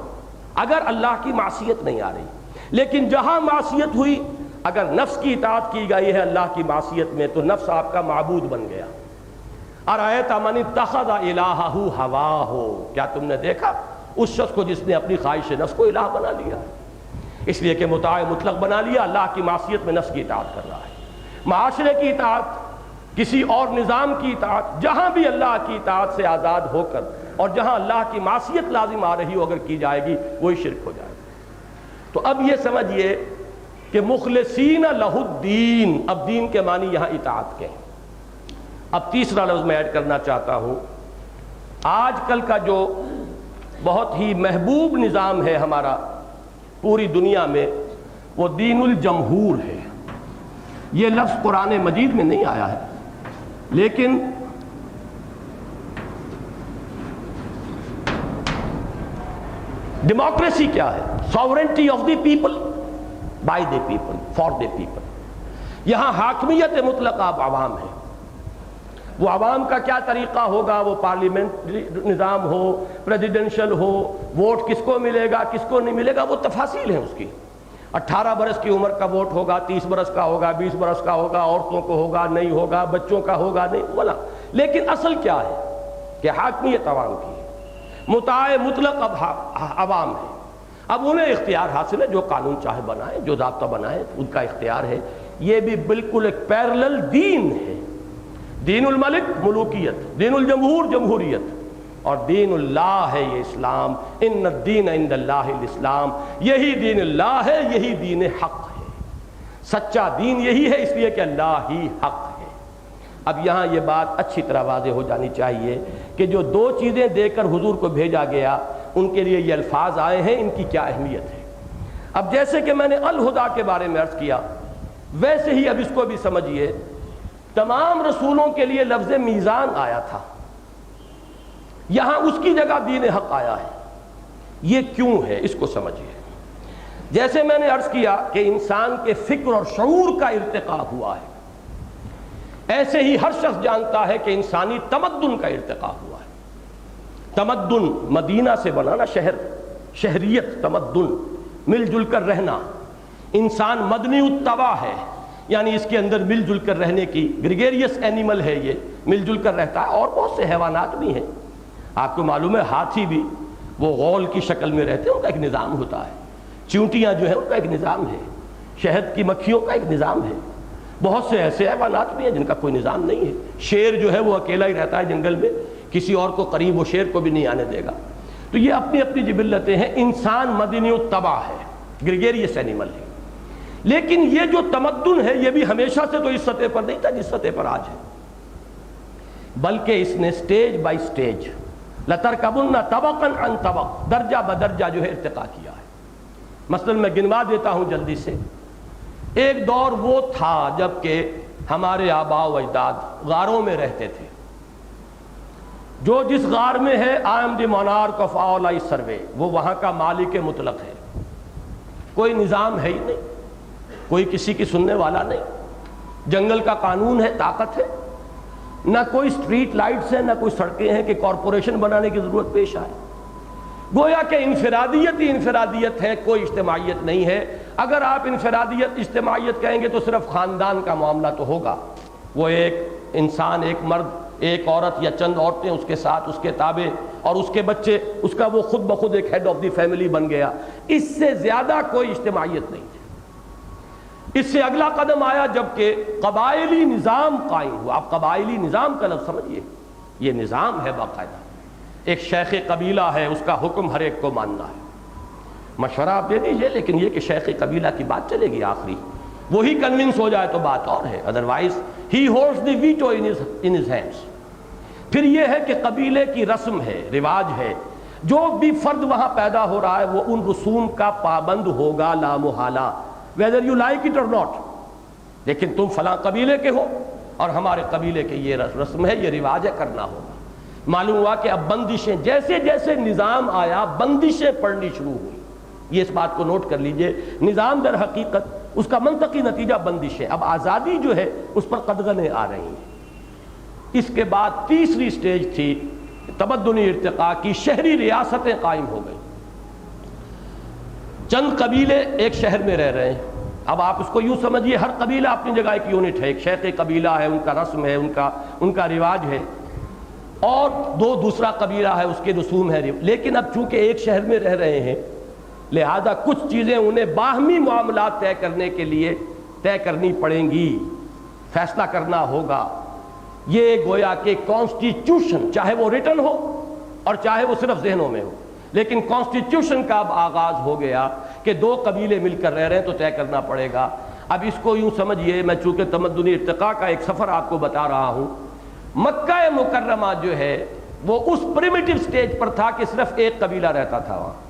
اگر اللہ کی معصیت نہیں آ رہی۔ لیکن جہاں معصیت ہوئی، اگر نفس کی اطاعت کی گئی ہے اللہ کی معصیت میں تو نفس آپ کا معبود بن گیا۔ ارأیت من اتخذ الہہ ہواہ، کیا تم نے دیکھا اس شخص کو جس نے اپنی خواہش نفس کو الہ بنا لیا، اس لیے کہ مطاع مطلق بنا لیا، اللہ کی معصیت میں نفس کی اطاعت کر رہا ہے۔ معاشرے کی اطاعت، کسی اور نظام کی اطاعت، جہاں بھی اللہ کی اطاعت سے آزاد ہو کر اور جہاں اللہ کی معصیت لازم آ رہی ہو اگر کی جائے گی وہی شرک ہو جائے گا۔ تو اب یہ سمجھیے کہ مخلصین لہ الدین، اب دین کے معنی یہاں اطاعت کے ہیں۔ اب تیسرا لفظ میں ایڈ کرنا چاہتا ہوں، آج کل کا جو بہت ہی محبوب نظام ہے ہمارا پوری دنیا میں، وہ دین الجمہور ہے۔ یہ لفظ قرآن مجید میں نہیں آیا ہے، لیکن ڈیموکریسی کیا ہے؟ Sovereignty of the people, by the people, for the people. یہاں حاکمیت مطلق اب عوام ہے۔ وہ عوام کا کیا طریقہ ہوگا، وہ پارلیمنٹری نظام ہو، پریزیڈنشل ہو، ووٹ کس کو ملے گا کس کو نہیں ملے گا، وہ تفاصیل ہیں اس کی۔ 18 برس کی عمر کا ووٹ ہوگا، 30 برس کا ہوگا، 20 برس کا ہوگا، عورتوں کو ہوگا نہیں ہوگا، بچوں کا ہوگا نہیں بولا۔ لیکن اصل کیا ہے کہ حاکمیت عوام کی ہے، مطاع مطلق اب عوام ہے۔ اب انہیں اختیار حاصل ہے، جو قانون چاہے بنائے، جو ضابطہ بنائے، ان کا اختیار ہے۔ یہ بھی بالکل ایک پیرلل دین ہے. دین الملک ملوکیت، دین الجمہور جمہوریت، اور دین اللہ ہے یہ اسلام. ان الدین عند اللہ الاسلام، یہی دین اللہ ہے، یہی دین حق ہے. سچا دین یہی ہے، اس لیے کہ اللہ ہی حق ہے. اب یہاں یہ بات اچھی طرح واضح ہو جانی چاہیے کہ جو دو چیزیں دے کر حضور کو بھیجا گیا ان کے لیے یہ الفاظ آئے ہیں، ان کی کیا اہمیت ہے. اب جیسے کہ میں نے الہدا کے بارے میں عرض کیا، ویسے ہی اب اس کو بھی سمجھیے. تمام رسولوں کے لیے لفظ میزان آیا تھا، یہاں اس کی جگہ دین حق آیا ہے. یہ کیوں ہے، اس کو سمجھیے. جیسے میں نے عرض کیا کہ انسان کے فکر اور شعور کا ارتقاء ہوا ہے، ایسے ہی ہر شخص جانتا ہے کہ انسانی تمدن کا ارتقاء ہوا ہے. تمدن مدینہ سے بنا نا، شہر، شہریت، تمدن، مل جل کر رہنا. انسان مدنی الطبع ہے، یعنی اس کے اندر مل جل کر رہنے کی، گریگیریس اینیمل ہے، یہ مل جل کر رہتا ہے. اور بہت سے حیوانات بھی ہیں، آپ کو معلوم ہے ہاتھی بھی وہ غول کی شکل میں رہتے ہیں، ان کا ایک نظام ہوتا ہے. چیونٹیاں جو ہیں ان کا ایک نظام ہے. شہد کی مکھیوں کا ایک نظام ہے. بہت سے ایسے حیوانات بھی ہیں جن کا کوئی نظام نہیں ہے. شیر جو ہے وہ اکیلا ہی رہتا ہے جنگل میں، کسی اور کو قریب وہ شیر کو بھی نہیں آنے دے گا. تو یہ اپنی اپنی جبلتیں ہیں. انسان مدنی الطبع ہے، گریگیریس اینیمل ہے. لیکن یہ جو تمدن ہے یہ بھی ہمیشہ سے تو اس سطح پر نہیں تھا جس سطح پر آج ہے، بلکہ اس نے سٹیج بائی سٹیج، لَتَرْكَبُنَّ طَبَقًا عَنْ طَبَقٍ، درجہ بدرجہ جو ہے ارتقاء کیا ہے. مثلا میں گنوا دیتا ہوں جلدی سے. ایک دور وہ تھا جب کہ ہمارے آباء و اجداد غاروں میں رہتے تھے. جو جس غار میں ہے I am the monarch of all I survey، وہ وہاں کا مالک مطلق ہے. کوئی نظام ہے ہی نہیں، کوئی کسی کی سننے والا نہیں. جنگل کا قانون ہے، طاقت ہے، نہ کوئی سٹریٹ لائٹس ہیں، نہ کوئی سڑکیں ہیں کہ کارپوریشن بنانے کی ضرورت پیش آئے. گویا کہ انفرادیت ہی انفرادیت ہے، کوئی اجتماعیت نہیں ہے. اگر آپ انفرادیت اجتماعیت کہیں گے تو صرف خاندان کا معاملہ تو ہوگا. وہ ایک انسان، ایک مرد، ایک عورت یا چند عورتیں اس کے ساتھ، اس کے تابع، اور اس کے بچے، اس کا وہ خود بخود ایک ہیڈ آف دی فیملی بن گیا. اس سے زیادہ کوئی اجتماعیت نہیں تھی. اس سے اگلا قدم آیا جب کہ قبائلی نظام قائم ہوا. آپ قبائلی نظام کا لفظ سمجھیے، یہ نظام ہے باقاعدہ. ایک شیخ قبیلہ ہے، اس کا حکم ہر ایک کو ماننا ہے. مشورہ آپ دے دیجئے، لیکن یہ کہ شیخ قبیلہ کی بات چلے گی آخری، وہی کنونس ہو جائے تو بات اور ہے. Otherwise he holds the veto in his hands. پھر یہ ہے کہ قبیلے کی رسم ہے، رواج ہے. جو بھی فرد وہاں پیدا ہو رہا ہے وہ ان رسوم کا پابند ہوگا لا محالہ، whether you like it or not. لیکن تم فلاں قبیلے کے ہو اور ہمارے قبیلے کے یہ رسم ہے، یہ رواج ہے، کرنا ہوگا. معلوم ہوا کہ اب بندشیں، جیسے جیسے نظام آیا بندشیں پڑنی شروع ہوئی. یہ اس بات کو نوٹ کر لیجئے، نظام در حقیقت اس کا منطقی نتیجہ بندشیں. اب آزادی جو ہے اس پر قدغنیں آ رہی ہیں. اس کے بعد تیسری سٹیج تھی تمدنی ارتقاء کی. شہری ریاستیں قائم ہو گئی. چند قبیلے ایک شہر میں رہ رہے ہیں. اب آپ اس کو یوں سمجھیے، ہر قبیلہ اپنی جگہ ایک یونٹ ہے. ایک شیخ قبیلہ ہے، ان کا رسم ہے، ان کا رواج ہے، اور دوسرا قبیلہ ہے، اس کے رسوم ہے. لیکن اب چونکہ ایک شہر میں رہ رہے ہیں، لہذا کچھ چیزیں انہیں باہمی معاملات طے کرنے کے لیے طے کرنی پڑیں گی، فیصلہ کرنا ہوگا. یہ گویا کہ کانسٹیٹیوشن، چاہے وہ ریٹن ہو اور چاہے وہ صرف ذہنوں میں ہو، لیکن کانسٹیٹیوشن کا اب آغاز ہو گیا کہ دو قبیلے مل کر رہ رہے ہیں تو طے کرنا پڑے گا. اب اس کو یوں سمجھیے، میں چونکہ تمدنی ارتقاء کا ایک سفر آپ کو بتا رہا ہوں، مکہ مکرمہ جو ہے وہ اس پریمیٹیو سٹیج پر تھا کہ صرف ایک قبیلہ رہتا تھا وہاں.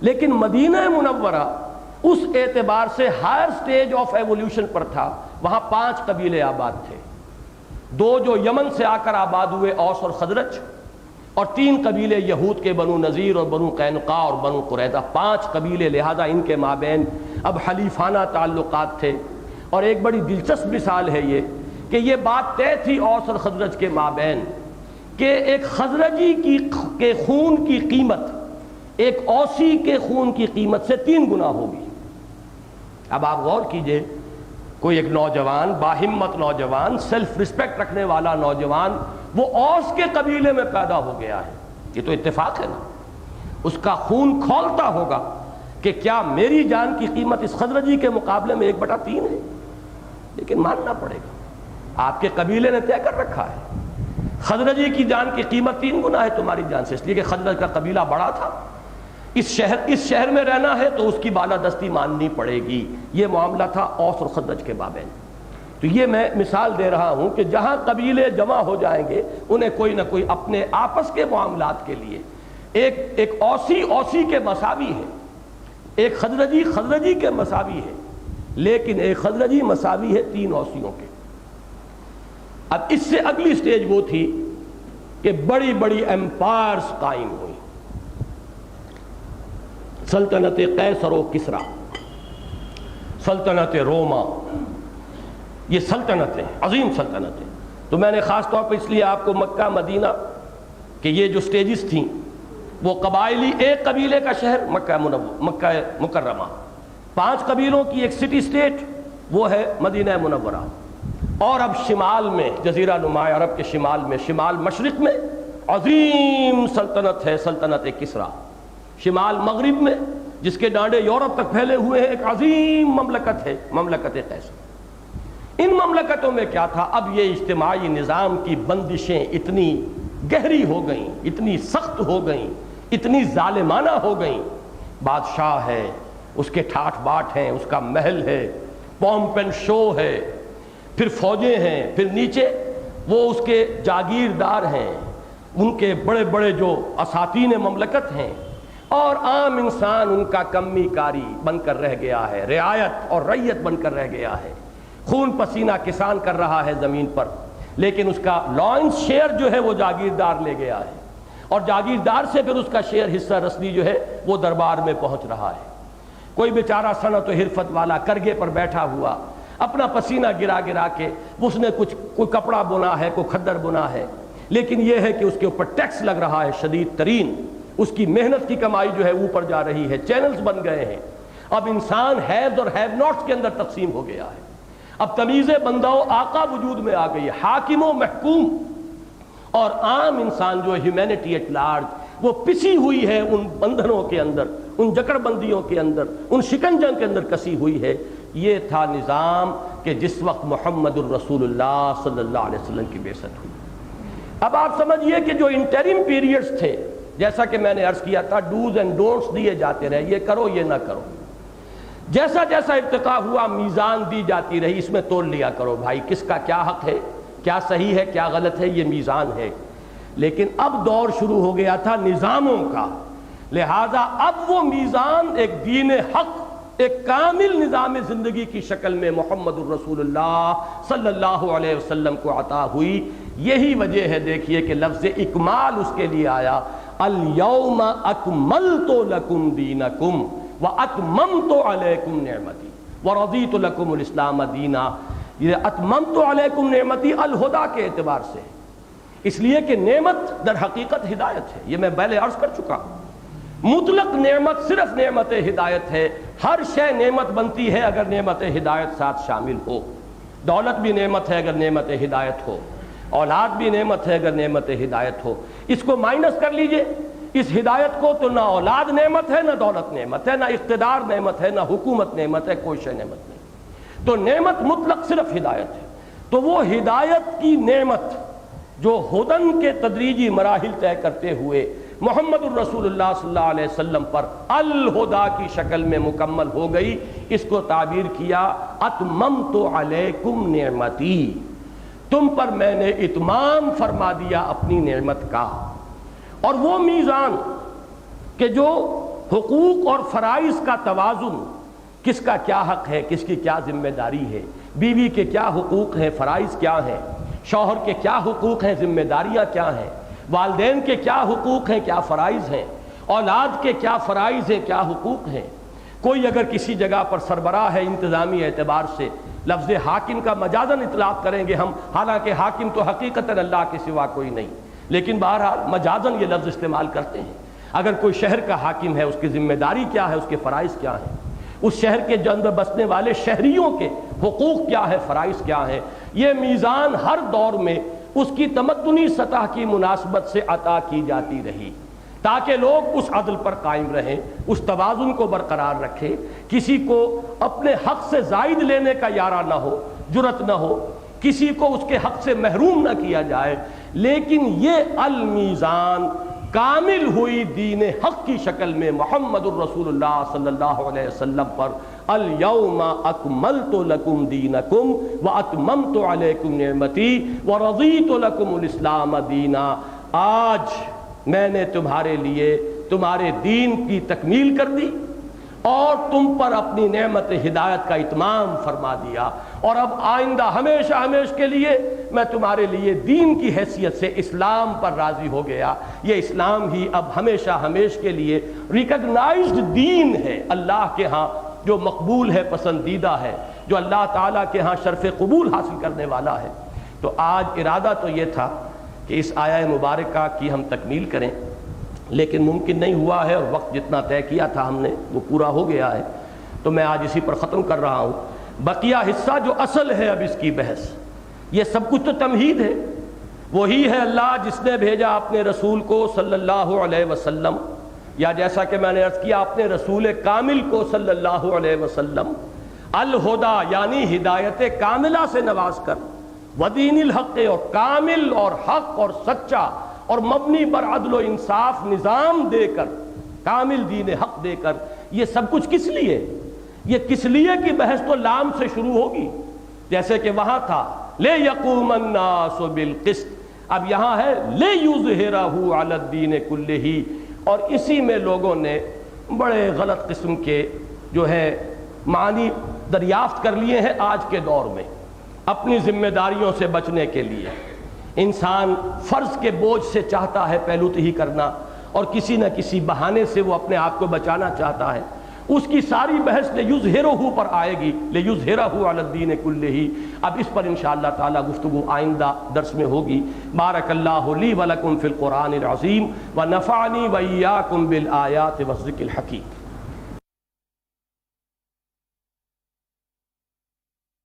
لیکن مدینہ منورہ اس اعتبار سے ہائر سٹیج آف ایولیوشن پر تھا. وہاں 5 قبیلے آباد تھے. 2 جو یمن سے آ کر آباد ہوئے، اوس اور خزرج، اور 3 قبیلے یہود کے، بنو نذیر اور بنو قینقاع اور بنو قریظہ. 5 قبیلے، لہذا ان کے مابین اب حلیفانہ تعلقات تھے. اور ایک بڑی دلچسپ مثال ہے یہ کہ یہ بات طے تھی اوس اور خزرج کے مابین کہ ایک خزرجی کے خون کی قیمت ایک اوسی کے خون کی قیمت سے 3 گنا ہوگی. اب آپ غور کیجئے، کوئی ایک نوجوان، باہمت نوجوان، سیلف ریسپیکٹ رکھنے والا نوجوان، وہ اوس کے قبیلے میں پیدا ہو گیا ہے. یہ تو اتفاق ہے نا. اس کا خون کھولتا ہوگا کہ کیا میری جان کی قیمت اس خزرجی کے مقابلے میں 1/3 ہے؟ لیکن ماننا پڑے گا، آپ کے قبیلے نے طے کر رکھا ہے خزرجی کی جان کی قیمت 3 گنا ہے تمہاری جان سے، اس لیے کہ خزرج کا قبیلہ بڑا تھا، اس شہر میں رہنا ہے تو اس کی بالادستی ماننی پڑے گی۔ یہ معاملہ تھا اوس اور خزرج کے مابین۔ تو یہ میں مثال دے رہا ہوں کہ جہاں قبیلے جمع ہو جائیں گے انہیں کوئی نہ کوئی اپنے آپس کے معاملات کے لیے ایک اوسی کے مساوی ہے، ایک خزرجی کے مساوی ہے، لیکن ایک خزرجی مساوی ہے 3 اوسیوں کے۔ اب اس سے اگلی سٹیج وہ تھی کہ بڑی بڑی ایمپائرز قائم ہوئی، سلطنت قیصر و کسریٰ، سلطنت روما، یہ سلطنتیں عظیم سلطنتیں۔ تو میں نے خاص طور پر اس لیے آپ کو مکہ مدینہ کہ یہ جو سٹیجز تھیں وہ قبائلی، ایک قبیلے کا شہر مکہ مکرمہ، 5 قبیلوں کی ایک سٹی سٹیٹ وہ ہے مدینہ منورہ، اور اب شمال میں جزیرہ نما عرب کے شمال میں، شمال مشرق میں عظیم سلطنت ہے سلطنت کسریٰ، شمال مغرب میں جس کے ڈانڈے یورپ تک پھیلے ہوئے ہیں ایک عظیم مملکت ہے مملکت قیصر۔ ان مملکتوں میں کیا تھا، اب یہ اجتماعی نظام کی بندشیں اتنی گہری ہو گئیں، اتنی سخت ہو گئیں، اتنی ظالمانہ ہو گئیں، بادشاہ ہے، اس کے ٹھاٹھ باٹ ہیں، اس کا محل ہے، پومپ اینڈ شو ہے، پھر فوجیں ہیں، پھر نیچے وہ اس کے جاگیردار ہیں، ان کے بڑے بڑے جو اساتین مملکت ہیں، اور عام انسان ان کا کمی کاری بن کر رہ گیا ہے، رعایت اور رعیت بن کر رہ گیا ہے، خون پسینہ کسان کر رہا ہے زمین پر، لیکن اس کا لائنس شیئر جو ہے وہ جاگیردار لے گیا ہے، اور جاگیردار سے پھر اس کا شیئر حصہ رسنی جو ہے وہ دربار میں پہنچ رہا ہے۔ کوئی بیچارہ صنعت و حرفت والا کرگے پر بیٹھا ہوا اپنا پسینہ گرا گرا کے اس نے کوئی کپڑا بنا ہے، کوئی کھدر بنا ہے، لیکن یہ ہے کہ اس کے اوپر ٹیکس لگ رہا ہے شدید ترین، اس کی محنت کی کمائی جو ہے اوپر جا رہی ہے، چینلز بن گئے ہیں، اب انسان ہیوز اور ہیو ناٹس کے اندر تقسیم ہو گیا ہے، اب تمیز بندہ و آقا وجود میں آ گئی ہے، حاکم و محکوم، اور عام انسان جو ہے ہیومینٹی ایٹ لارج وہ پسی ہوئی ہے ان بندھنوں کے اندر، ان جکڑ بندیوں کے اندر، ان شکنجوں کے اندر کسی ہوئی ہے۔ یہ تھا نظام کہ جس وقت محمد الرسول اللہ صلی اللہ علیہ وسلم کی بعثت ہوئی۔ اب آپ سمجھئے کہ جو انٹرم پیریڈز تھے، جیسا کہ میں نے عرض کیا تھا، ڈوز اینڈ ڈونٹس دیے جاتے رہے، یہ کرو یہ نہ کرو، جیسا جیسا ارتقا ہوا میزان دی جاتی رہی، اس میں تول لیا کرو بھائی کس کا کیا حق ہے، کیا صحیح ہے کیا غلط ہے، یہ میزان ہے۔ لیکن اب دور شروع ہو گیا تھا نظاموں کا، لہذا اب وہ میزان ایک دین حق، ایک کامل نظام زندگی کی شکل میں محمد الرسول اللہ صلی اللہ علیہ وسلم کو عطا ہوئی۔ یہی وجہ ہے دیکھیے کہ لفظ اکمال اس کے لیے آیا، الیوم اکملت لکم دینکم واتممت علیکم نعمتی ورضیت لکم الاسلام دینا۔ یہ اتممت علیکم نعمتی الہدا کے اعتبار سے، اس لیے کہ نعمت در حقیقت ہدایت ہے، یہ میں پہلے عرض کر چکا ہوں۔ مطلق نعمت صرف نعمت ہدایت ہے، ہر شے نعمت بنتی ہے اگر نعمت ہدایت ساتھ شامل ہو، دولت بھی نعمت ہے اگر نعمت ہدایت ہو، اولاد بھی نعمت ہے اگر نعمت ہدایت ہو۔ اس کو مائنس کر لیجئے اس ہدایت کو، تو نہ اولاد نعمت ہے، نہ دولت نعمت ہے، نہ اقتدار نعمت ہے، نہ حکومت نعمت ہے، کوئی شے نعمت نہیں۔ تو نعمت مطلق صرف ہدایت ہے۔ تو وہ ہدایت کی نعمت جو ہدن کے تدریجی مراحل طے کرتے ہوئے محمد الرسول اللہ صلی اللہ علیہ وسلم پر الہدا کی شکل میں مکمل ہو گئی، اس کو تعبیر کیا اتممت علیکم نعمتی، تم پر میں نے اتمام فرما دیا اپنی نعمت کا۔ اور وہ میزان کہ جو حقوق اور فرائض کا توازن، کس کا کیا حق ہے، کس کی کیا ذمہ داری ہے، بیوی کے کیا حقوق ہیں، فرائض کیا ہیں، شوہر کے کیا حقوق ہیں، ذمہ داریاں کیا ہیں، والدین کے کیا حقوق ہیں، کیا فرائض ہیں، اولاد کے کیا فرائض ہیں، کیا حقوق ہیں۔ کوئی اگر کسی جگہ پر سربراہ ہے انتظامی اعتبار سے، لفظ حاکم کا مجازن اطلاق کریں گے ہم، حالانکہ حاکم تو حقیقتاً اللہ کے سوا کوئی نہیں، لیکن بہرحال مجازن یہ لفظ استعمال کرتے ہیں۔ اگر کوئی شہر کا حاکم ہے، اس کی ذمہ داری کیا ہے، اس کے فرائض کیا ہیں، اس شہر کے اندر بسنے والے شہریوں کے حقوق کیا ہے، فرائض کیا ہیں، یہ میزان ہر دور میں اس کی تمدنی سطح کی مناسبت سے عطا کی جاتی رہی۔ تاکہ لوگ اس عدل پر قائم رہیں، اس توازن کو برقرار رکھیں، کسی کو اپنے حق سے زائد لینے کا یارہ نہ ہو، جرت نہ ہو، کسی کو اس کے حق سے محروم نہ کیا جائے، لیکن یہ المیزان کامل ہوئی دین حق کی شکل میں محمد الرسول اللہ صلی اللہ علیہ وسلم پر الیوم اکملت لکم دینکم واتممت علیکم نعمتی ورضیت لکم الاسلام دینا، آج میں نے تمہارے لیے تمہارے دین کی تکمیل کر دی اور تم پر اپنی نعمت ہدایت کا اتمام فرما دیا، اور اب آئندہ ہمیشہ ہمیشہ کے لیے میں تمہارے لیے دین کی حیثیت سے اسلام پر راضی ہو گیا۔ یہ اسلام ہی اب ہمیشہ ہمیشہ کے لیے ریکگنائزڈ دین ہے اللہ کے ہاں، جو مقبول ہے، پسندیدہ ہے، جو اللہ تعالیٰ کے ہاں شرف قبول حاصل کرنے والا ہے۔ تو آج ارادہ تو یہ تھا کہ اس آیہ مبارکہ کی ہم تکمیل کریں، لیکن ممکن نہیں ہوا ہے، اور وقت جتنا طے کیا تھا ہم نے وہ پورا ہو گیا ہے، تو میں آج اسی پر ختم کر رہا ہوں۔ بقیہ حصہ جو اصل ہے اب اس کی بحث، یہ سب کچھ تو تمہید ہے، وہی ہے اللہ جس نے بھیجا اپنے رسول کو صلی اللہ علیہ وسلم، یا جیسا کہ میں نے عرض کیا اپنے رسول کامل کو صلی اللہ علیہ وسلم، الہدا یعنی ہدایت کاملہ سے نواز کر، ودین الحق اور کامل اور حق اور سچا اور مبنی بر عدل و انصاف نظام دے کر، کامل دین حق دے کر، یہ سب کچھ کس لیے؟ یہ کس لیے کی بحث تو لام سے شروع ہوگی، جیسے کہ وہاں تھا لے یقوم الناس بالقسط، اب یہاں ہے لے یظہرہ علی الدین کلہ، اور اسی میں لوگوں نے بڑے غلط قسم کے جو ہے معنی دریافت کر لیے ہیں۔ آج کے دور میں اپنی ذمہ داریوں سے بچنے کے لیے انسان فرض کے بوجھ سے چاہتا ہے پہلوتہی کرنا، اور کسی نہ کسی بہانے سے وہ اپنے آپ کو بچانا چاہتا ہے، اس کی ساری بحث لیظہرہ پر آئے گی، لیظہرہ علی الدین کلہ۔ اب اس پر انشاءاللہ تعالی گفتگو آئندہ درس میں ہوگی۔ بارک اللہ لی ولکم فی القرآن العظیم ونفعنی وإیاکم بالآیات والذکر الحکیم۔